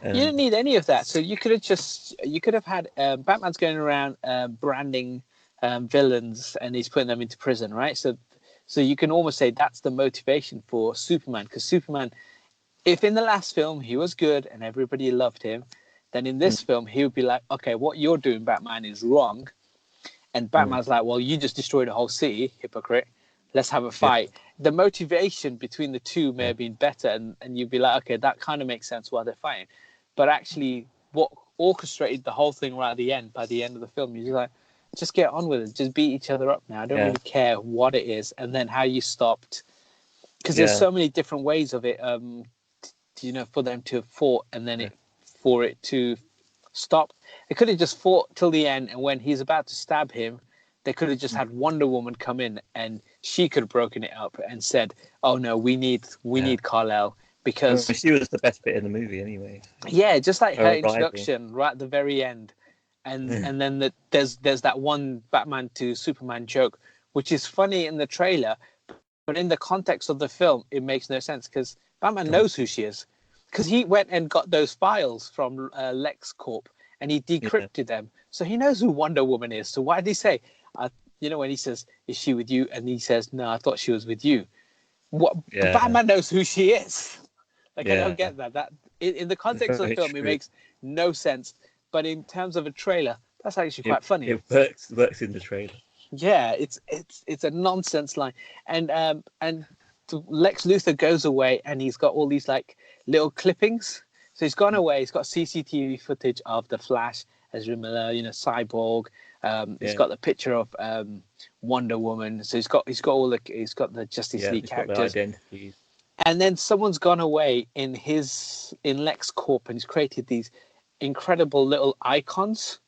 You didn't need any of that, so you could have had Batman's going around branding villains, and he's putting them into prison, right? So you can almost say that's the motivation for Superman, because Superman, if in the last film he was good and everybody loved him, then in this film he would be like, okay, what you're doing, Batman, is wrong, And Batman's like, well, you just destroyed a whole city, hypocrite. Let's have a fight. Yeah. The motivation between the two may have been better, and you'd be like, okay, that kind of makes sense why they're fighting. But actually, what orchestrated the whole thing right at the end, by the end of the film, you're like, just get on with it. Just beat each other up now. I don't really care what it is. And then how you stopped. Because there's so many different ways of it, for them to have fought and then for it to stop. They could have just fought till the end, and when he's about to stab him, they could have just had Wonder Woman come in, and she could have broken it up and said, "Oh no, we need Kal-El," because she was the best bit in the movie anyway. Yeah, just like her introduction right at the very end, and then there's that one Batman to Superman joke, which is funny in the trailer, but in the context of the film, it makes no sense because Batman knows who she is, because he went and got those files from LexCorp and he decrypted them, so he knows who Wonder Woman is. So why did he say? When he says, "Is she with you?" and he says, "No, I thought she was with you." Batman knows who she is. I don't get that. That in the context of the film, it makes no sense. But in terms of a trailer, that's actually quite funny. It works in the trailer. Yeah, it's a nonsense line, and Lex Luthor goes away, and he's got all these like little clippings. So he's gone away. He's got CCTV footage of the Flash, Ezra Miller, Cyborg. He's got the picture of Wonder Woman. So he's got the Justice League characters. The identities. And then someone's gone away in LexCorp and he's created these incredible little icons.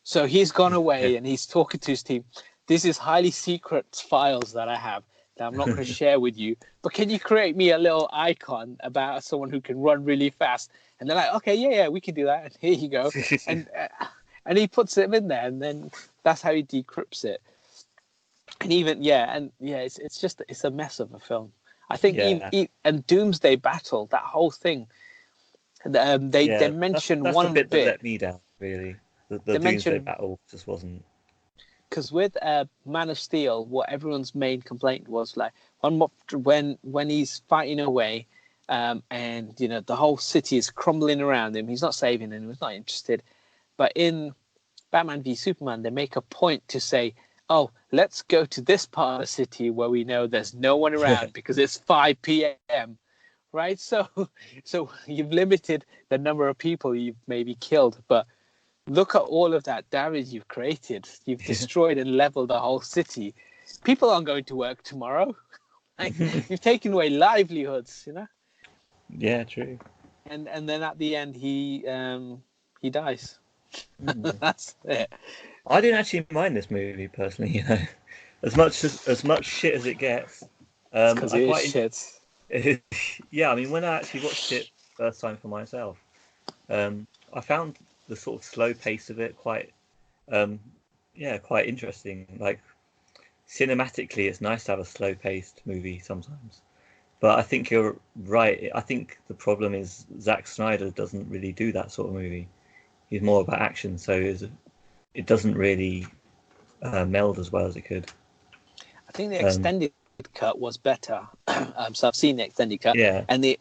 So he's gone away and he's talking to his team. This is highly secret files that I have that I'm not going to share with you. But can you create me a little icon about someone who can run really fast? And they're like, okay, yeah, we can do that. And here you go. And he puts them in there, and then that's how he decrypts it. And it's a mess of a film. I think and Doomsday Battle, that whole thing. They mentioned that's one the bit bit that let me down, really. The Doomsday Battle just wasn't. Because with Man of Steel, what everyone's main complaint was like when he's fighting away, and the whole city is crumbling around him. He's not saving anyone. He's not interested. But in Batman v Superman, they make a point to say, "Oh, let's go to this part of the city where we know there's no one around because it's 5 p.m." Right? So you've limited the number of people you've maybe killed, but look at all of that damage you've created. You've destroyed and leveled the whole city. People aren't going to work tomorrow. You've taken away livelihoods, Yeah, true. And then at the end, he dies. That's it. I didn't actually mind this movie personally. As much shit as it gets. Because it is shit. Yeah, I mean, when I actually watched it first time for myself, I found the sort of slow pace of it quite interesting. Like cinematically, it's nice to have a slow paced movie sometimes. But I think you're right. I think the problem is Zack Snyder doesn't really do that sort of movie. He's more about action, so it doesn't really meld as well as it could. I think the extended cut was better. So I've seen the extended cut, and it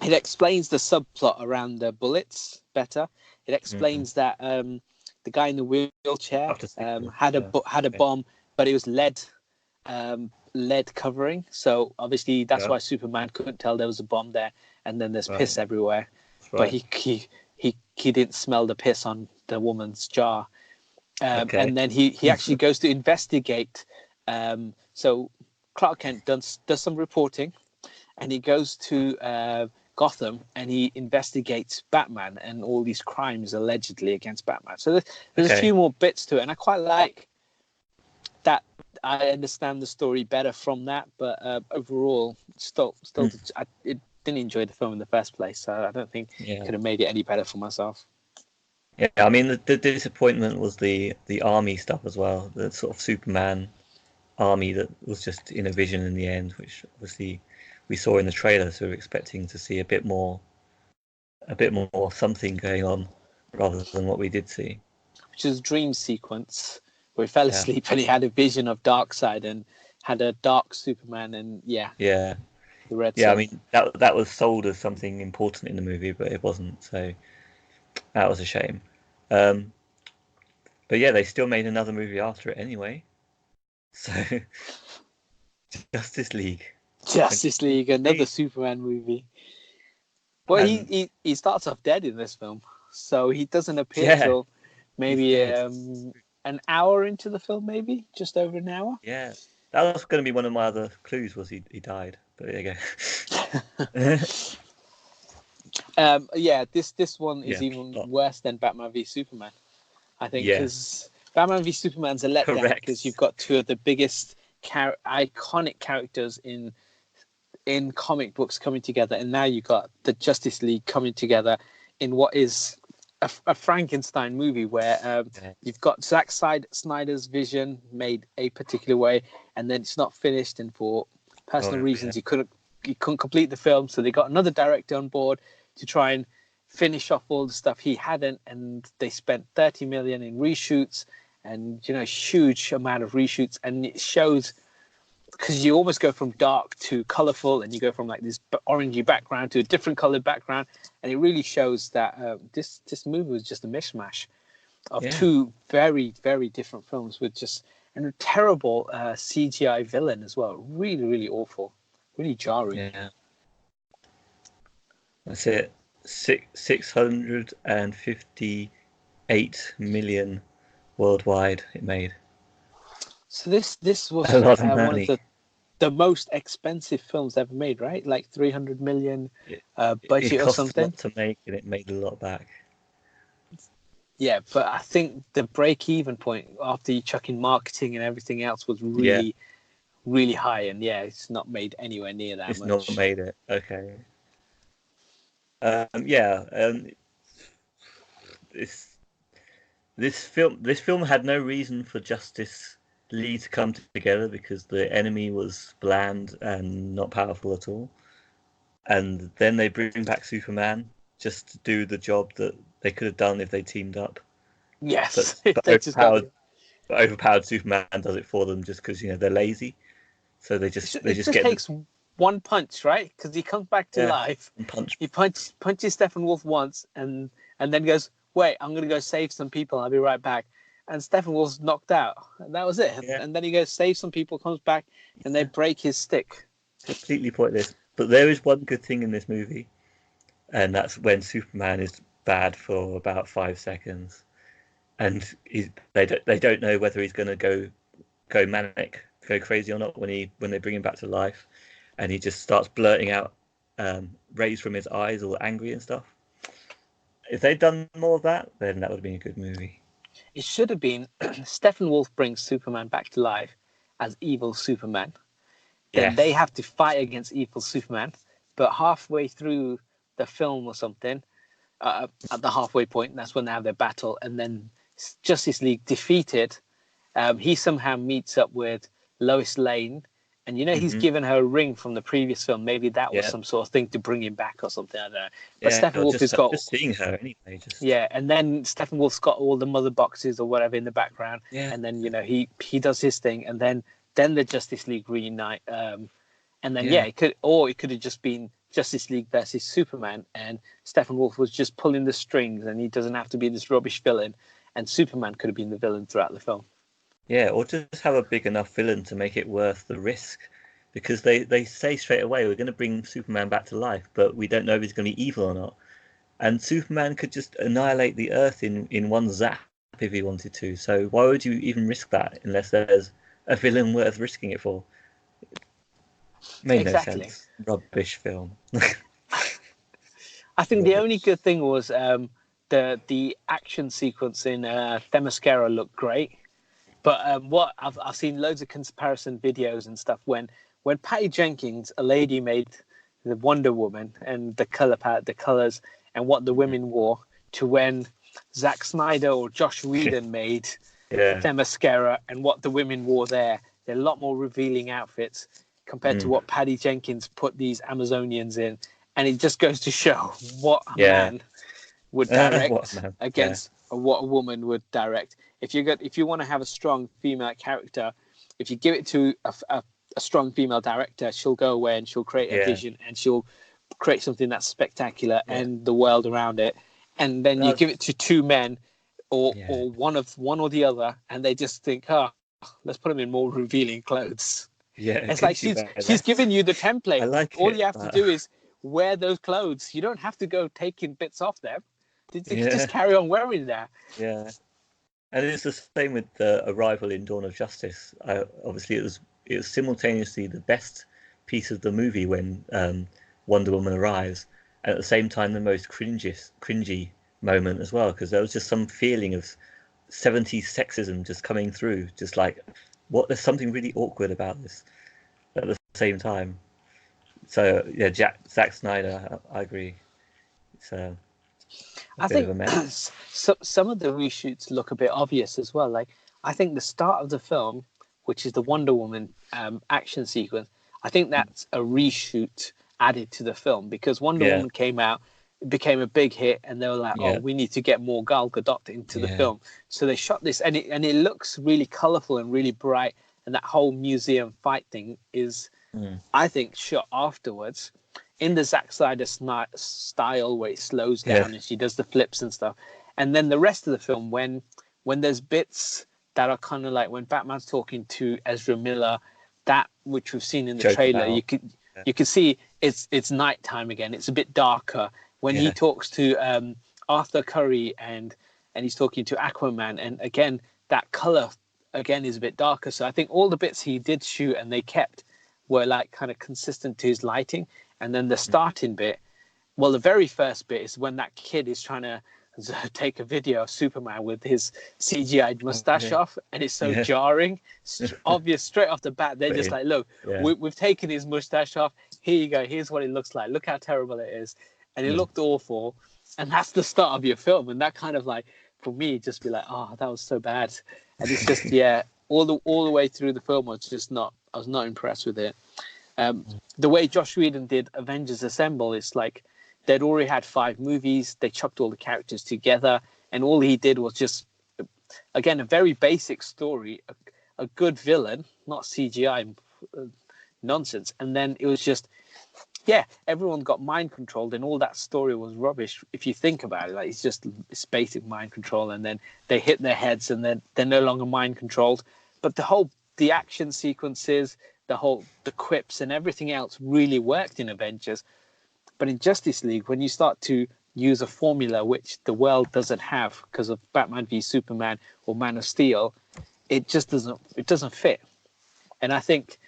explains the subplot around the bullets better. It explains that the guy in the wheelchair had a bomb, but it was lead covering. So obviously that's why Superman couldn't tell there was a bomb there. And then there's piss everywhere, but he didn't smell the piss on the woman's jar. And then he actually goes to investigate. So Clark Kent does some reporting, and he goes to Gotham and he investigates Batman and all these crimes allegedly against Batman. So there's a few more bits to it, and I quite like that. I understand the story better from that, but overall, still, I didn't enjoy the film in the first place, so I don't think it could have made it any better for myself. Yeah, I mean, the disappointment was the army stuff as well, the sort of Superman army that was just in a vision in the end, which obviously we saw in the trailer, so we're expecting to see a bit more something going on rather than what we did see. Which is a dream sequence where he fell asleep and he had a vision of Darkseid and had a dark Superman and the Red Sun. I mean that was sold as something important in the movie, but it wasn't, so that was a shame. But But yeah, they still made another movie after it anyway. So Justice League. Justice League, another Superman movie. Well, he starts off dead in this film, so he doesn't appear till maybe an hour into the film, maybe just over an hour. Yeah, that was going to be one of my other clues. Was he died? But there you go. Yeah, this one is even worse than Batman v Superman, I think, because Batman v Superman's a letdown because you've got two of the biggest iconic characters in comic books coming together, and now you've got the Justice League coming together in what is a Frankenstein movie where you've got Zack Snyder's vision made a particular way, and then it's not finished, and for personal reasons he couldn't complete the film, so they got another director on board to try and finish off all the stuff he hadn't, and they spent 30 million in reshoots, and huge amount of reshoots, and it shows because you almost go from dark to colorful, and you go from like this orangey background to a different colored background, and it really shows that this movie was just a mishmash of two very, very different films with just a terrible CGI villain as well. Really, really awful, really jarring. Yeah, that's it. 658 million worldwide it made. So this was one of the most expensive films ever made, right? Like 300 million budget or something. It cost a lot to make, and it made a lot back. Yeah, but I think the break-even point after you chuck in marketing and everything else was really, really high, and it's not made anywhere near that much. It's not made it. Okay. This film had no reason for Justice League to come together because the enemy was bland and not powerful at all, and then they bring back Superman just to do the job that they could have done if they teamed up. Yes, but overpowered Superman does it for them just because they're lazy. So they just takes one punch, right? Because he comes back to life. He punches Steppenwolf once, and then goes, "Wait, I'm gonna go save some people. I'll be right back." And Steppenwolf's knocked out. And that was it. Yeah. And then he goes save some people, comes back, and they break his stick. Completely pointless. But there is one good thing in this movie, and that's when Superman is bad for about 5 seconds, and they don't know whether he's going to go manic, go crazy or not when they bring him back to life, and he just starts blurting out rays from his eyes, all angry and stuff. If they'd done more of that, then that would have been a good movie. It should have been Steppenwolf brings Superman back to life as evil Superman. Then they have to fight against evil Superman. But halfway through the film or something, at the halfway point, that's when they have their battle. And then Justice League defeated. He somehow meets up with Lois Lane. And he's given her a ring from the previous film. Maybe that was some sort of thing to bring him back or something. I don't know. But Steppenwolf has got just seeing her anyway. And then Steppenwolf's got all the mother boxes or whatever in the background. Yeah. And then he does his thing, and then the Justice League reunite. And then it could have just been Justice League versus Superman, and Steppenwolf was just pulling the strings, and he doesn't have to be this rubbish villain. And Superman could have been the villain throughout the film. Yeah, or just have a big enough villain to make it worth the risk. Because they say straight away, we're going to bring Superman back to life, but we don't know if he's going to be evil or not. And Superman could just annihilate the Earth in one zap if he wanted to. So why would you even risk that unless there's a villain worth risking it for? Made no sense. Rubbish film. I think the only good thing was the action sequence in Themyscira looked great. But what I've seen loads of comparison videos and stuff when Patty Jenkins, a lady, made the Wonder Woman and the color palette, the colors, and what the women wore, to when Zack Snyder or Josh Whedon made Themyscira and what the women wore there. They're a lot more revealing outfits compared to what Patty Jenkins put these Amazonians in, and it just goes to show what a man would direct against what a woman would direct. If you want to have a strong female character, if you give it to a strong female director, she'll go away and she'll create a vision, and she'll create something that's spectacular and the world around it. And then you give it to two men, or Yeah. or one or the other, and they just think, oh, let's put him in more revealing clothes. Yeah, It's like couldn't you she's giving you the template. I like All it. you have to do is wear those clothes. You don't have to go taking bits off them. They can just Yeah, carry on wearing that. yeah. And it's the same with the Arrival in Dawn of Justice. Obviously, it was simultaneously the best piece of the movie when Wonder Woman arrives, and at the same time the most cringy moment as well, because there was just some feeling of 70s sexism just coming through, just like what there's something really awkward about this at the same time. So yeah, Zack Snyder, I agree. It's a I bit of think a mess. some of the reshoots look a bit obvious as well. Like I think the start of the film, which is the Wonder Woman action sequence, I think that's a reshoot added to the film because Wonder Yeah, Woman came out, it became a big hit, and they were like, "Oh, yeah, we need to get more Gal Gadot into the yeah. film." So they shot this, and it looks really colorful and really bright, and that whole museum fight thing is, Mm. I think, shot afterwards in the Zack Snyder style where it slows Yeah, down and she does the flips and stuff. And then the rest of the film, when there's bits that are kind of like when Batman's talking to Ezra Miller, that which we've seen in the joke trailer, about. Yeah, you can see it's nighttime again. It's a bit darker when he yeah, talks to Arthur Curry and he's talking to Aquaman, and again that color again is a bit darker. So I think all the bits he did shoot and they kept were like kind of consistent to his lighting. And then the starting bit, well, the very first bit is when that kid is trying to take a video of Superman with his CGI mustache yeah, off, and it's so yeah. jarring. Obvious straight off the bat. They're just like, look, Yeah. we've taken his mustache off. Here you go. Here's what it looks like. Look how terrible it is. And it Mm. looked awful. And that's the start of your film. And that kind of like, for me, just be like, oh, that was so bad. And it's just, yeah, all the way through the film, I was not impressed with it. The way Josh Whedon did Avengers Assemble is like they'd already had 5 movies. They chucked all the characters together, and all he did was just, again, a very basic story, a good villain, not CGI nonsense. And then it was just, yeah, everyone got mind controlled, and all that story was rubbish. If you think about it, like it's basic mind control, and then they hit their heads, and then they're no longer mind controlled. But the action sequences, the quips and everything else really worked in Avengers. But in Justice League, when you start to use a formula which the world doesn't have because of Batman v Superman or Man of Steel, it just doesn't fit. And I think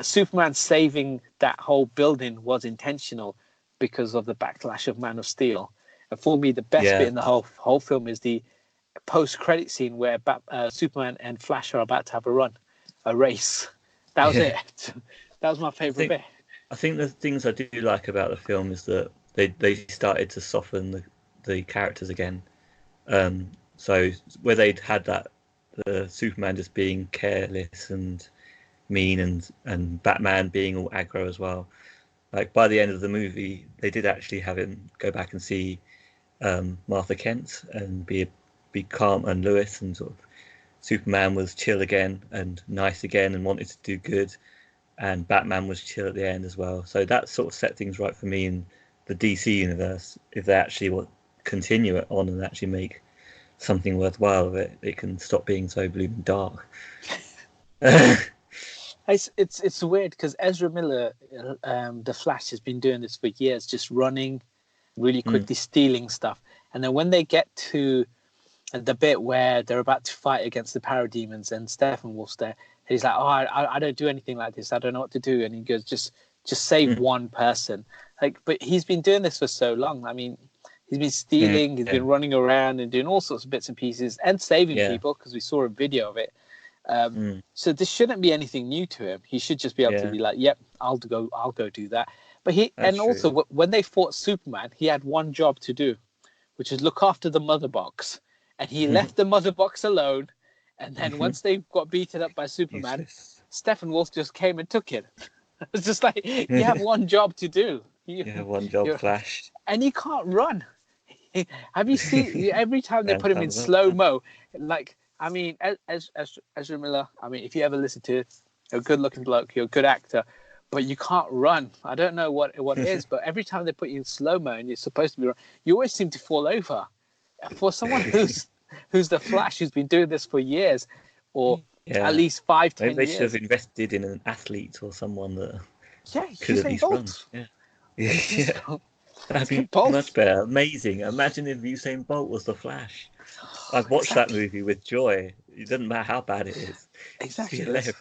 Superman saving that whole building was intentional because of the backlash of Man of Steel. And for me, the best bit Yeah. in the whole film is the post-credit scene where Superman and Flash are about to have a race. That was Yeah. it. That was my I favorite think bit. I think the things I do like about the film is that they started to soften the characters again. So where they'd had that the Superman just being careless and mean and Batman being all aggro as well. Like by the end of the movie, they did actually have him go back and see Martha Kent and be calm, and Lewis, and sort of Superman was chill again and nice again and wanted to do good, and Batman was chill at the end as well. So that sort of set things right for me in the DC universe. If they actually want continue it on and actually make something worthwhile of it, it can stop being so blooming dark. It's weird because Ezra Miller, the Flash, has been doing this for years, just running really Mm, quickly, stealing stuff. And then when they get to the bit where they're about to fight against the parademons and Steppenwolf's there, he's like, "Oh, I don't do anything like this. I don't know what to do." And he goes, "Just save mm, one person." Like, but he's been doing this for so long. I mean, he's been stealing, he's yeah, been running around and doing all sorts of bits and pieces and saving yeah, people because we saw a video of it. mm, So this shouldn't be anything new to him. He should just be able to yeah. be like, "Yep, I'll go do that." But That's and true. also when they fought Superman, he had one job to do, which is look after the mother box, and he left the mother box alone. And then once they got beaten up by Superman, Useless. Steppenwolf just came and took it. It's just like you have one job to do. Yeah, one job You flash. and you can't run. Have you seen every time they Man put him in can't slow run. mo? Like, I mean, as Ezra Miller, I mean, if you ever listen to a good looking bloke, you're a good actor, but you can't run. I don't know what it is, but every time they put you in slow mo and you're supposed to be run, you always seem to fall over. For someone who's the Flash, who's been doing this for years, or at least 5, 10 Maybe they years. should have invested in an athlete or someone that could at Usain least Bolt. run. Yeah. That'd be Bolt. much better. Amazing. Imagine if Usain Bolt was the Flash. I'd watch that movie with joy. It doesn't matter how bad it is. Exactly. It's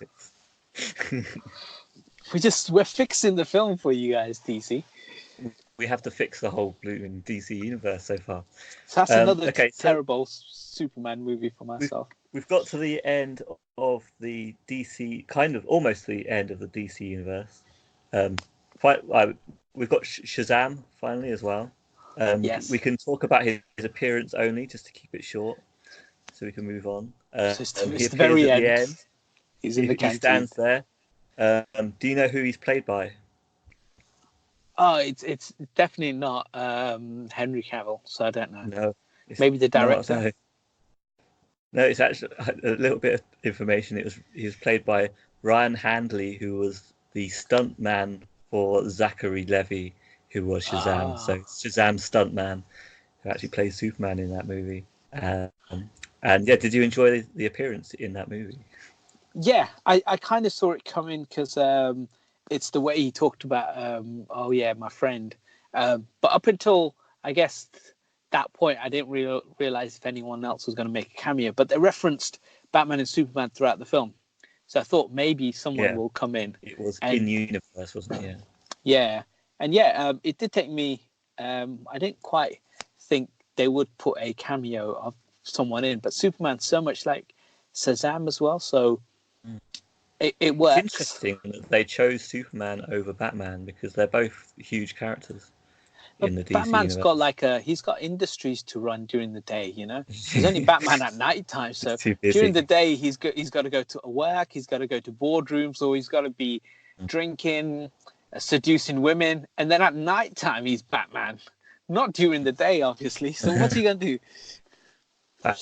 hilarious. We're fixing the film for you guys, DC. We have to fix the whole blue and DC universe so far. So that's another terrible Superman movie for myself. We've got to the end of the DC, kind of almost the end of the DC universe. We've got Shazzam finally as well. Yes. We can talk about his appearance only, just to keep it short, so we can move on. So it's he the very at end. the end. He's in the canteen. He stands there. Do you know who he's played by? Oh, it's definitely not Henry Cavill, so I don't know. No. Maybe the director. No, it's actually a little bit of information. He was played by Ryan Handley, who was the stunt man for Zachary Levi, who was Shazzam. So Shazzam's stuntman, who actually plays Superman in that movie. And yeah, did you enjoy the appearance in that movie? Yeah, I kind of saw it coming because it's the way he talked about, my friend. But up until, I guess, that point, I didn't realize if anyone else was going to make a cameo. But they referenced Batman and Superman throughout the film. So I thought maybe someone will come in. It was in universe, wasn't it? Yeah. And it did take me, I didn't quite think they would put a cameo of someone in. But Superman's so much like Shazzam as well, so it works. It's interesting that they chose Superman over Batman because they're both huge characters in the DC Batman's universe. he's got industries to run during the day, you know. He's only Batman at night time, so during the day he's got to go to work, he's got to go to boardrooms, or he's got to be drinking, seducing women, and then at night time he's Batman. Not during the day, obviously. So what's he gonna do?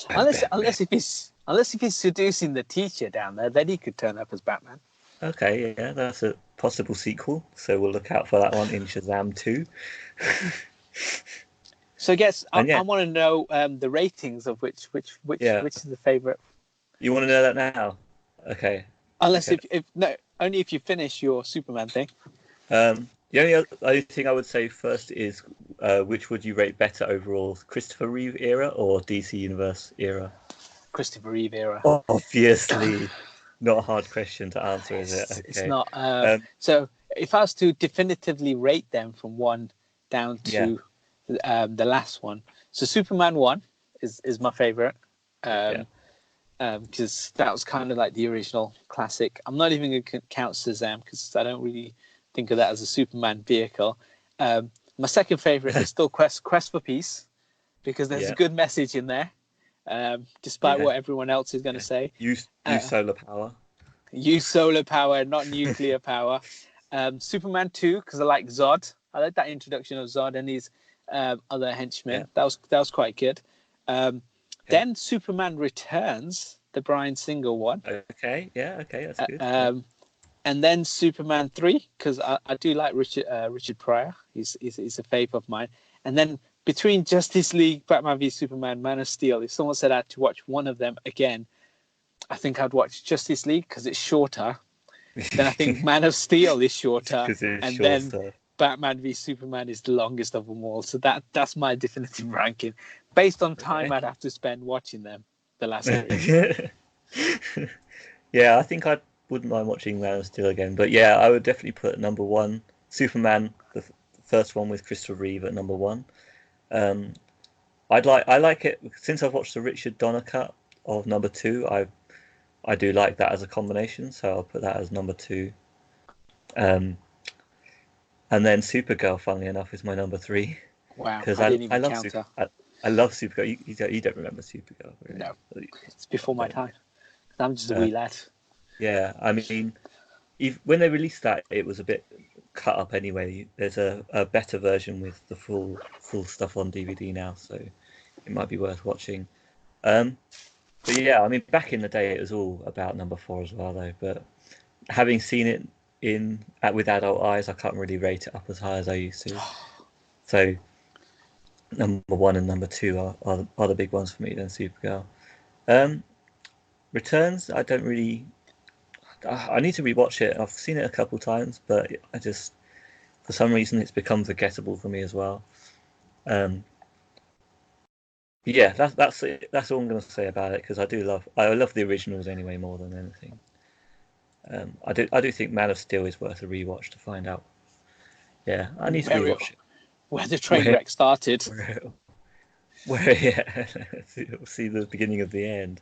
Unless if he's seducing the teacher down there, then he could turn up as Batman. Okay, yeah, that's a possible sequel. So we'll look out for that one in Shazzam 2. So I guess I want to know the ratings of which is the favorite. You want to know that now? Okay. Unless only if you finish your Superman thing. The only thing I would say first is which would you rate better overall, Christopher Reeve era or DC Universe era? Christopher Reeve era. Obviously. Not a hard question to answer, is it? Okay. It's not. So if I was to definitively rate them from 1 down to the last one, so Superman 1 is my favorite, because that was kind of like the original classic. I'm not even going to count Shazzam because I don't really think of that as a Superman vehicle. My second favorite is still Quest for Peace, because there's a good message in there. Despite what everyone else is going to say. Use solar power. Use solar power, not nuclear power. Superman 2, because I like Zod. I like that introduction of Zod and his other henchmen. That was quite good. Then Superman Returns, the Bryan Singer one. Okay, that's good. And then Superman 3, because I do like Richard Pryor. He's a fave of mine. And then between Justice League, Batman v Superman, Man of Steel, if someone said I had to watch one of them again, I think I'd watch Justice League because it's shorter. Then I think Man of Steel is shorter. Then Batman v Superman is the longest of them all. So that's my definitive ranking. Based on time I'd have to spend watching them, the last series. Yeah, I think I wouldn't mind watching Man of Steel again. But yeah, I would definitely put number 1, Superman, the first one with Christopher Reeve at number 1. I like it since I've watched the Richard Donner cut of number 2. I do like that as a combination, so I'll put that as number 2. And then Supergirl, funnily enough, is my number 3. Wow, because I love Supergirl. You don't remember Supergirl, really? No, it's before my time. I'm just a wee lad. Yeah, I mean, when they released that, it was a bit cut up anyway. There's a better version with the full stuff on DVD now, so it might be worth watching. But yeah, I mean, back in the day, it was all about number 4 as well, though. But having seen it with adult eyes, I can't really rate it up as high as I used to. So number one and number two are the big ones for me. Then Supergirl. Um, Returns. I don't really. I need to rewatch it. I've seen it a couple times, but I just for some reason it's become forgettable for me as well. Um, yeah, that's it. That's all I'm going to say about it because I love the originals anyway more than anything. I do think Man of Steel is worth a rewatch to find out. Yeah, I need to rewatch it. Where the train Where wreck started. where, where yeah, see the beginning of the end.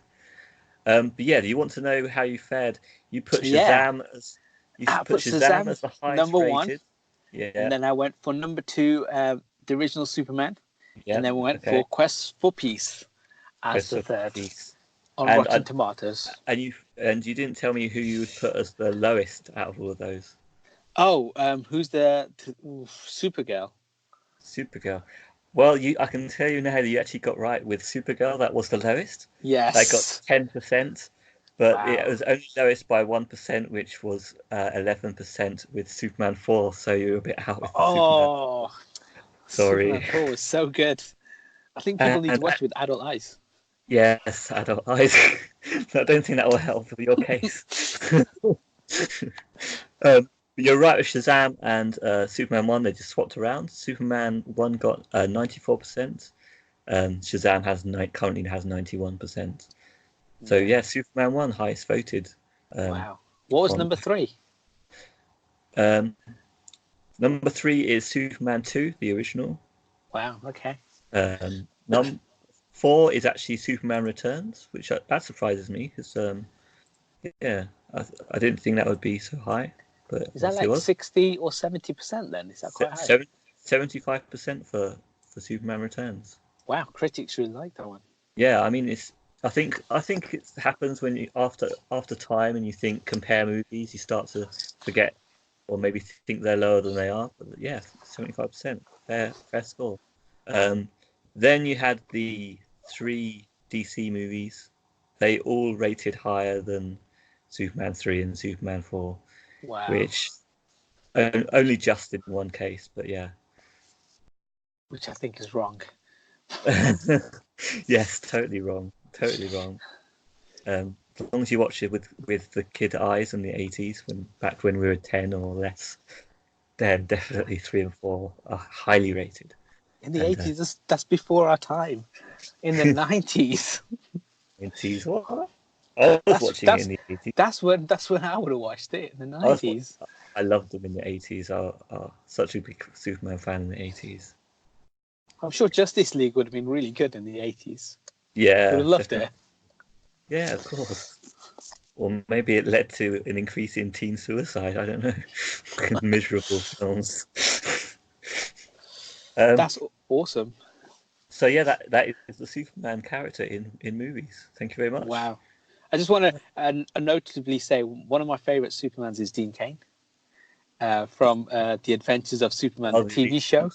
But yeah, do you want to know how you fared? You put Yeah, Shazam as you I put put Shazam Shazam as the highest number one, rated. and Yeah, then I went for number two, the original Superman, yeah, and then went okay. for Quest for Peace as Quest the for third Peace. on And Rotten Tomatoes. you didn't tell me who you would put as the lowest out of all of those. Oh, who's the Supergirl? Supergirl. Well, I can tell you now that you actually got right with Supergirl. That was the lowest. That got Yes. 10%, but it Wow. was only lowest by 1%, which was 11% with Superman 4. So you're a bit out with the Superman. Oh, Superman Sorry. 4 was so good. I think people need to And watch it with adult eyes. yes, adult eyes. I don't think that will help with your case. You're right with Shazam and Superman 1, they just swapped around. Superman 1 got 94%. Shazam currently has 91%. So Yeah. yeah, Superman 1 highest voted. Um, Wow. What was on number three? um, Number 3 is Superman 2, the original. Wow. Okay. Num 4 is actually Superman Returns, which that surprises me because yeah, I didn't think that would be so high, but Is that obviously it like was. 60 or 70% then? Is that quite high? 75% for Superman Returns. Wow. Critics really like that one. Yeah, I mean it's. I think it happens when you after time and you compare movies, you start to forget or maybe think they're lower than they are. But yeah, 75%, fair score. Um, then you had the three DC movies. They all rated higher than Superman 3 and Superman 4, Wow. which only just in one case, but yeah. Which I think is wrong. Yes, totally wrong. Totally wrong. As long as you watch it with the kid eyes in the 80s, when we were 10 or less, then definitely 3 and 4 are highly rated. In the And 80s, that's before our time. In the 90s, 90s, what? I was that's watching it in that's the 80s. that's when I would have watched it in the I was, 90s. I loved them in the 80s. I such a big Superman fan in the 80s. I'm sure Justice League would have been really good in the 80s. Would Yeah, have loved definitely. it. Yeah, of course. Or maybe it led to an increase in teen suicide. I don't know. Miserable films. Um, That's awesome. so yeah, that is the Superman character in movies. Thank you very much. Wow. I just want to notably say one of my favorite Supermans is Dean Cain from The Adventures of Superman, the I'll be TV show.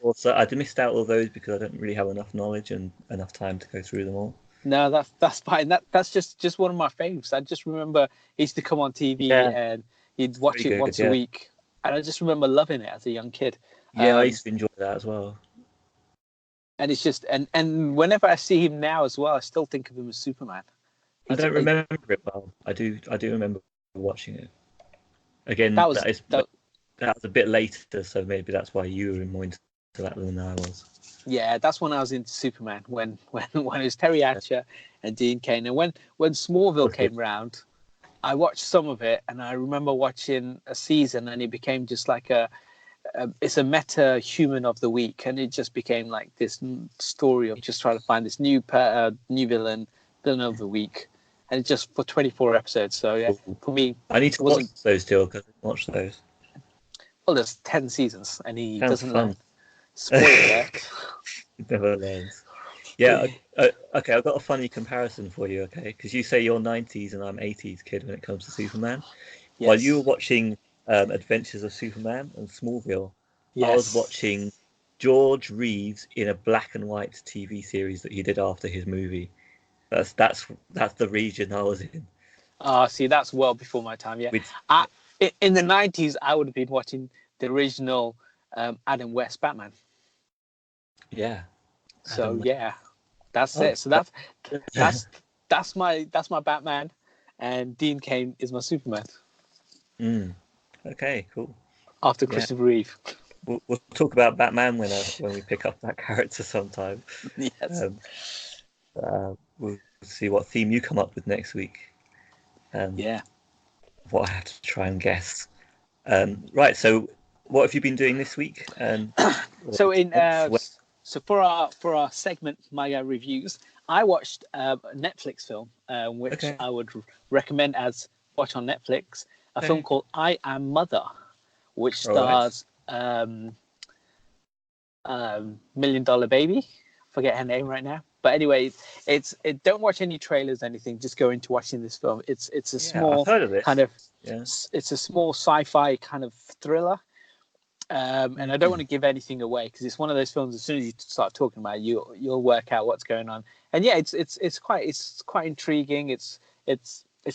Also, I missed out all those because I don't really have enough knowledge and enough time to go through them all. No, that's fine. That's just one of my favorites. I just remember he used to come on TV Yeah, and you'd it's watch very it good. once a Yeah, week, and I just remember loving it as a young kid. yeah, I Um, used to enjoy that as well. and it's just and whenever I see him now as well, I still think of him as Superman. I He's don't remember it well. I do remember watching it. Again, that was that. that was a bit later, so maybe that's why you were more into that than I was. Yeah, that's when I was into Superman when it was Terry Hatcher and Dean Cain, and when Smallville Okay. came round, I watched some of it, and I remember watching a season, and it became just like it's a meta human of the week, and it just became like this story of just trying to find this new villain of the week, and it just for 24 episodes. So yeah, for me, I need it to watch wasn't. those still because I didn't watch those. Well, there's 10 seasons, and he Sounds doesn't learn. fun. Spoiler alert. It never learns. Yeah. Okay. I've got a funny comparison for you. Okay, because you say you're 90s and I'm 80s kid when it comes to Superman. While you were Yes. watching Adventures of Superman and Smallville, I was Yes. watching George Reeves in a black and white TV series that he did after his movie. That's the region I was in. See, that's well before my time. Yeah, With I, in the 90s, I would have been watching the original Adam West Batman. Yeah. So Adam. yeah, that's Oh, it. So that's my Batman, and Dean Cain is my Superman okay, cool. after Yeah, Christopher Reeve. we'll talk about Batman when we pick up that character sometime. Yes. Um, we'll see what theme you come up with next week. Um, Yeah. what I have to try and guess. Right. So, what have you been doing this week? Or So in month? so for our segment, My Guy Reviews, I watched a Netflix film, which Okay. I would recommend as watch on Netflix. A film Okay. called I Am Mother, which All right. stars Million Dollar Baby. Forget her name right now. But anyway, don't watch any trailers or anything. Just go into watching this film. It's a Yeah, I've small heard of kind this. of Yeah. it's a small sci-fi kind of thriller. And I don't want Mm. to give anything away because it's one of those films. As soon as you start talking about it, you'll work out what's going on. And yeah, it's quite intriguing. It's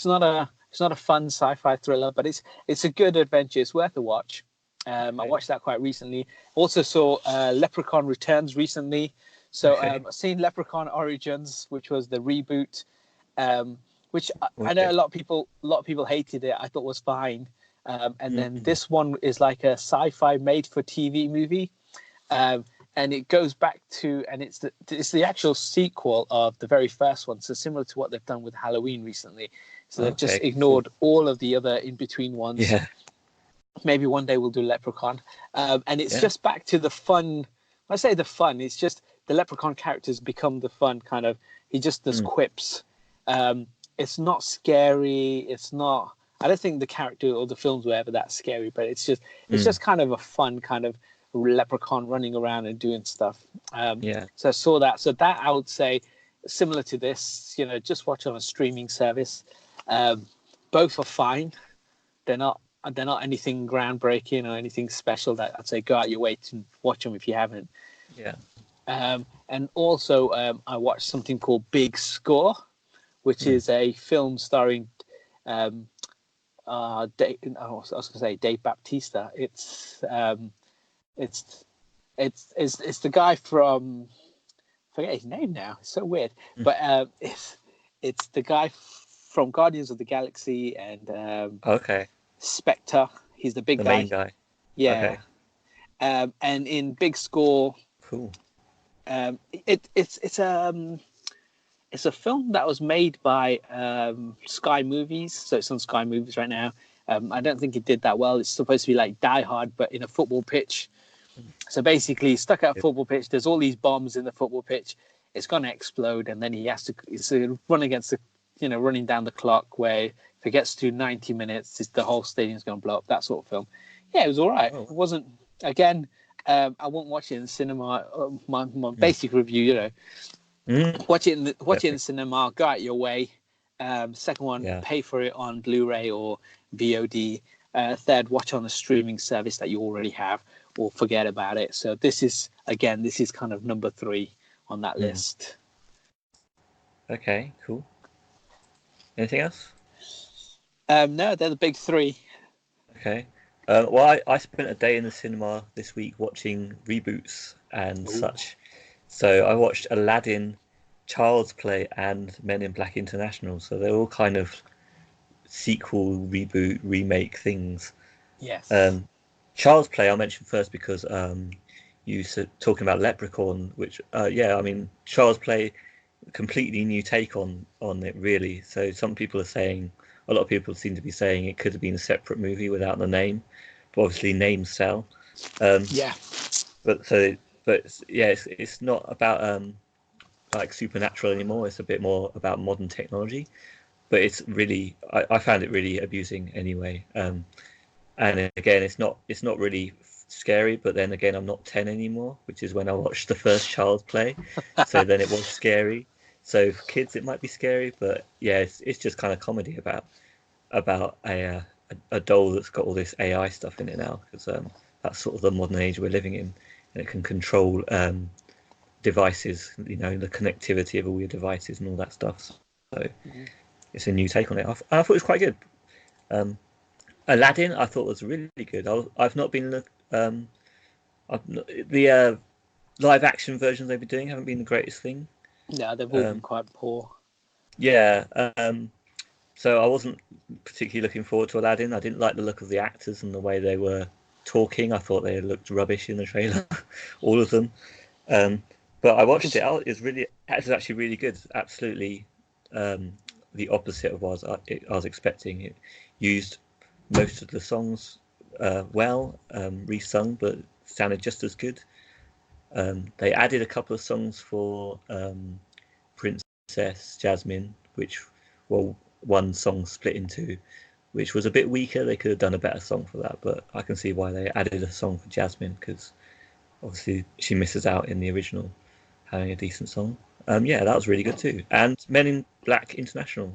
not a fun sci-fi thriller, but it's a good adventure. It's worth a watch. I Okay. watched that quite recently. Also saw Leprechaun Returns recently. So Okay. I've seen Leprechaun Origins, which was the reboot, which I know Okay. a lot of people hated it. I thought was fine. And then Mm. this one is like a sci-fi made-for-TV movie, and it goes back to, and it's the actual sequel of the very first one. So similar to what they've done with Halloween recently. So they've just Okay. Cool. ignored all of the other in-between ones. Yeah. Maybe one day we'll do Leprechaun, and it's Yeah. just back to the fun. When I say the fun, it's just the Leprechaun characters become the fun kind of. He just does Mm. quips. It's not scary. It's not. I don't think the character or the films were ever that scary, but it's Mm. just kind of a fun kind of leprechaun running around and doing stuff. Yeah. So I saw that. So that I would say similar to this, just watch on a streaming service. Both are fine. They're not anything groundbreaking or anything special that I'd say go out your way to watch them if you haven't. Yeah. And also, I watched something called Big Score, which Mm. is a film starring I was going to say Dave Bautista. It's it's the guy from, I forget his name now. It's so weird, Mm. but it's the guy from Guardians of the Galaxy and Okay. Spectre. He's the big The main guy. guy. Yeah. Okay. And in Big Score, Cool. it's a film that was made by Sky Movies, so it's on Sky Movies right now. I don't think it did that well. It's supposed to be like Die Hard, but in a football pitch. Mm. So basically, he's stuck at a Good. football pitch. There's all these bombs in the football pitch. It's going to explode, and then he has to run against running down the clock. Where if it gets to 90 minutes, the whole stadium's going to blow up. That sort of film. Yeah, it was all right. Oh. It wasn't again. I won't watch it in the cinema. My Mm. basic review, Mm. watch it in the Definitely. cinema. Go out your way. Second one, Yeah. pay for it on Blu-ray or VOD. Third, watch on a streaming service that you already have, or forget about it. So this is kind of number 3 on that Mm. list. Okay. Cool. Anything else? No, they're the big 3. Okay. Well, I spent a day in the cinema this week watching reboots and Ooh. such. So I watched Aladdin, Child's Play, and Men in Black International. So they're all kind of sequel, reboot, remake things. Yes. Child's Play I'll mention first because you said talking about Leprechaun, which yeah, I mean Child's Play, completely new take on it really. So some people are saying, a lot of people seem to be saying it could have been a separate movie without the name, but obviously names sell. Um, Yeah. but yeah, it's not about like supernatural anymore. It's a bit more about modern technology. But it's really, I found it really abusing anyway. And again, it's not really scary. But then again, I'm not 10 anymore, which is when I watched the first Child's Play. So then it was scary. So for kids, it might be scary, but yeah, it's just kind of comedy about a doll that's got all this AI stuff in it now, because that's sort of the modern age we're living in, and it can control devices, the connectivity of all your devices and all that stuff. So it's a new take on it. I thought it was quite good. Aladdin, I thought was really good. I've not been the live action versions they've been doing haven't been the greatest thing. Yeah, they've all been quite poor. Yeah. So I wasn't particularly looking forward to Aladdin. I didn't like the look of the actors and the way they were talking. I thought they looked rubbish in the trailer, all of them. But I watched it. It was actually really good. Absolutely, the opposite of what I was expecting. It used most of the songs well, resung, but sounded just as good. They added a couple of songs for Princess Jasmine, which, well, one song split in two, which was a bit weaker. They could have done a better song for that, but I can see why they added a song for Jasmine, because obviously she misses out in the original having a decent song. Yeah, that was really good too. And Men in Black International.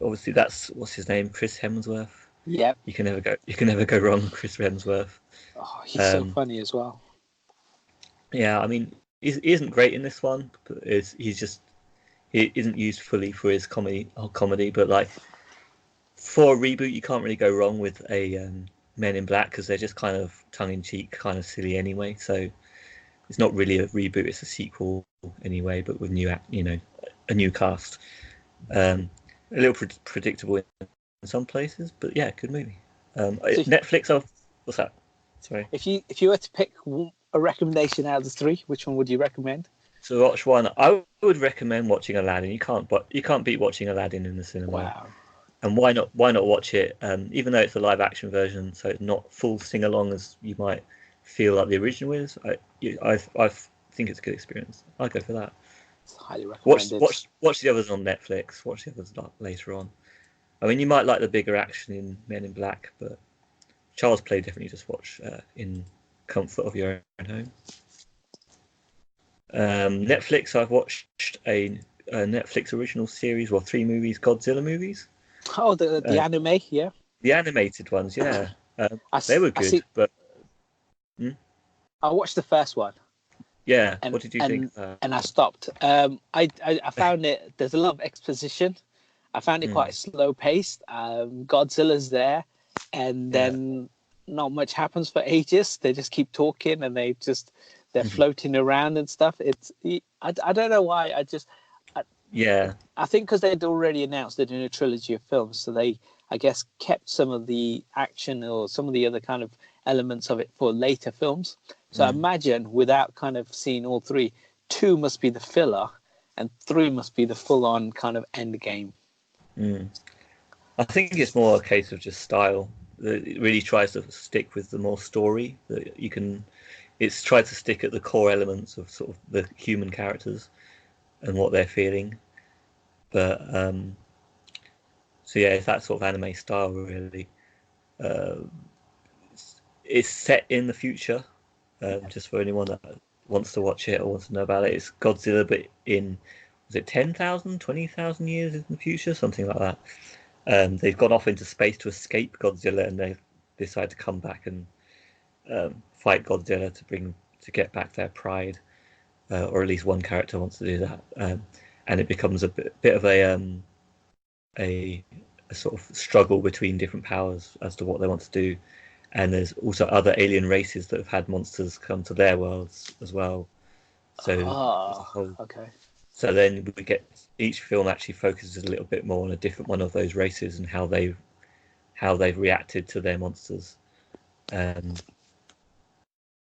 Obviously, that's what's his name, Chris Hemsworth. Yeah. You can never go wrong with Chris Hemsworth. Oh, he's so funny as well. Yeah, I mean, he isn't great in this one, but he isn't used fully for his comedy. But like for a reboot, you can't really go wrong with a Men in Black, because they're just kind of tongue in cheek, kind of silly anyway. So it's not really a reboot; it's a sequel anyway, but with a new cast. A little predictable in some places, but yeah, good movie. Netflix. What's that? Sorry. If you were to pick a recommendation out of the three, which one would you recommend? So watch one. I would recommend watching Aladdin. You can't beat watching Aladdin in the cinema. Wow. And why not watch it? Even though it's a live action version, so it's not full sing along as you might feel like the original is. I think it's a good experience. I'd go for that. It's highly recommended. Watch the others on Netflix. Watch the others later on. I mean, you might like the bigger action in Men in Black, but Child's Play definitely just watch in comfort of your own home. Netflix. I've watched a Netflix original series, 3 movies, Godzilla movies. Oh, the anime, yeah. The animated ones, yeah. They were good, but I watched the first one. Yeah, what did you think? And I stopped. I found it. There's a lot of exposition. I found it quite slow paced. Godzilla's there, and then not much happens for ages. They just keep talking, and they're floating around and stuff. I don't know why. I think because they'd already announced they're doing a trilogy of films, so they, I guess, kept some of the action or some of the other kind of elements of it for later films. So I imagine, without kind of seeing all 3, 2 must be the filler, and 3 must be the full-on kind of end game. I think it's more a case of just style. It really tries to stick with the more story that you can. It's tried to stick at the core elements of sort of the human characters and what they're feeling, but so yeah, it's that sort of anime style really. It's set in the future, just for anyone that wants to watch it or wants to know about it. It's Godzilla, but was it 10,000, 20,000 years in the future, something like that. They've gone off into space to escape Godzilla, and they decide to come back and fight Godzilla to get back their pride. Or at least one character wants to do that, and it becomes a bit of a sort of struggle between different powers as to what they want to do. And there's also other alien races that have had monsters come to their worlds as well. So okay. So then we get each film actually focuses a little bit more on a different one of those races and how they've reacted to their monsters. And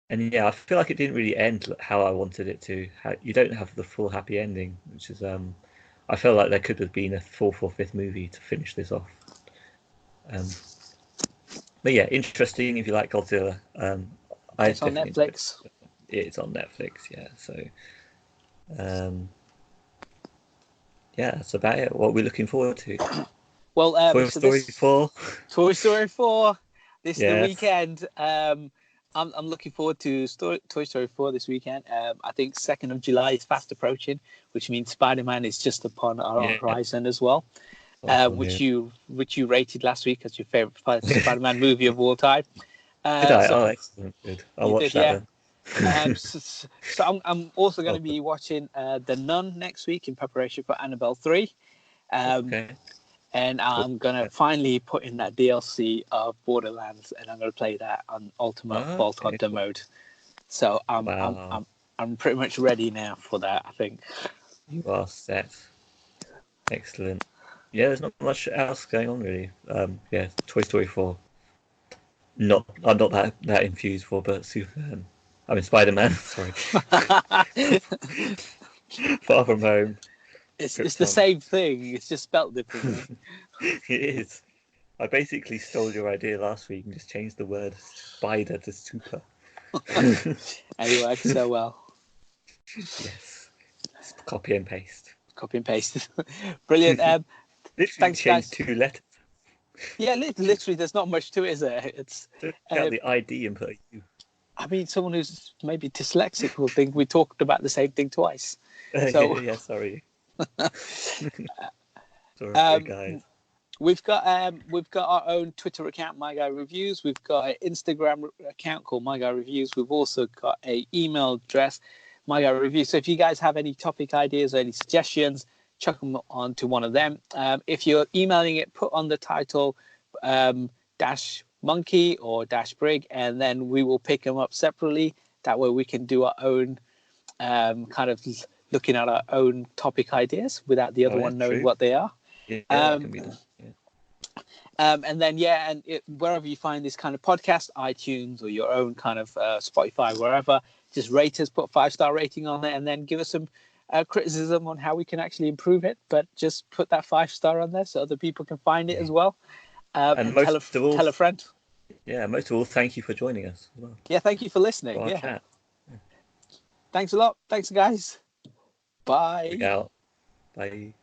yeah, I feel like it didn't really end how I wanted it to. You don't have the full happy ending, which is I felt like there could have been a 4th or 5th movie to finish this off. But yeah, interesting if you like Godzilla. It's on Netflix. It's on Netflix, yeah. So, yeah, that's about it. What we're looking forward to. Well, Toy Story 4. Toy Story 4. This is the weekend. I'm looking forward to Toy Story 4 this weekend. I think 2nd of July is fast approaching, which means Spider-Man is just upon our horizon as well. Which you rated last week as your favorite Spider-Man movie of all time. Did I? Excellent. Good. I'll watch that then. So I'm also going to be watching The Nun next week in preparation for Annabelle 3. Okay. And I'm going to finally put in that DLC of Borderlands, and I'm going to play that on Ultimate Vault Hunter mode. So Wow. I'm pretty much ready now for that, I think. You are set. Excellent. Yeah, there's not much else going on really. Yeah, Toy Story 4. I'm not that infused for, but Superman. I mean Spider-Man. Sorry. Far From Home. It's the Krypton. same thing. It's just spelt differently. It is. I basically stole your idea last week and just changed the word spider to super. And it worked so well. Yes. Just copy and paste. Copy and paste. Brilliant. Literally Thanks, changed guys. 2 letters. Yeah, literally, there's not much to it, is there? It's. Took out the ID and put a U. I mean, someone who's maybe dyslexic will think we talked about the same thing twice. So, Yeah, sorry. Sorry, guys. we've got our own Twitter account, MyGuy Reviews. We've got an Instagram account called MyGuy Reviews. We've also got an email address, MyGuy Reviews. So if you guys have any topic ideas or any suggestions, chuck them onto one of them. If you're emailing it, put on the title dash monkey or dash brig, and then we will pick them up separately. That way we can do our own kind of looking at our own topic ideas without the other one knowing what they are. Yeah, that can be done. Yeah. And then, wherever you find this kind of podcast, iTunes or your own kind of Spotify, wherever, just rate us, put 5-star rating on there, and then give us some criticism on how we can actually improve it. But just put that 5-star on there so other people can find it as well. And tell a friend. Yeah, most of all, thank you for joining us as well. Yeah, thank you for listening. For our chat. Thanks a lot. Thanks, guys. Bye. Look out. Bye.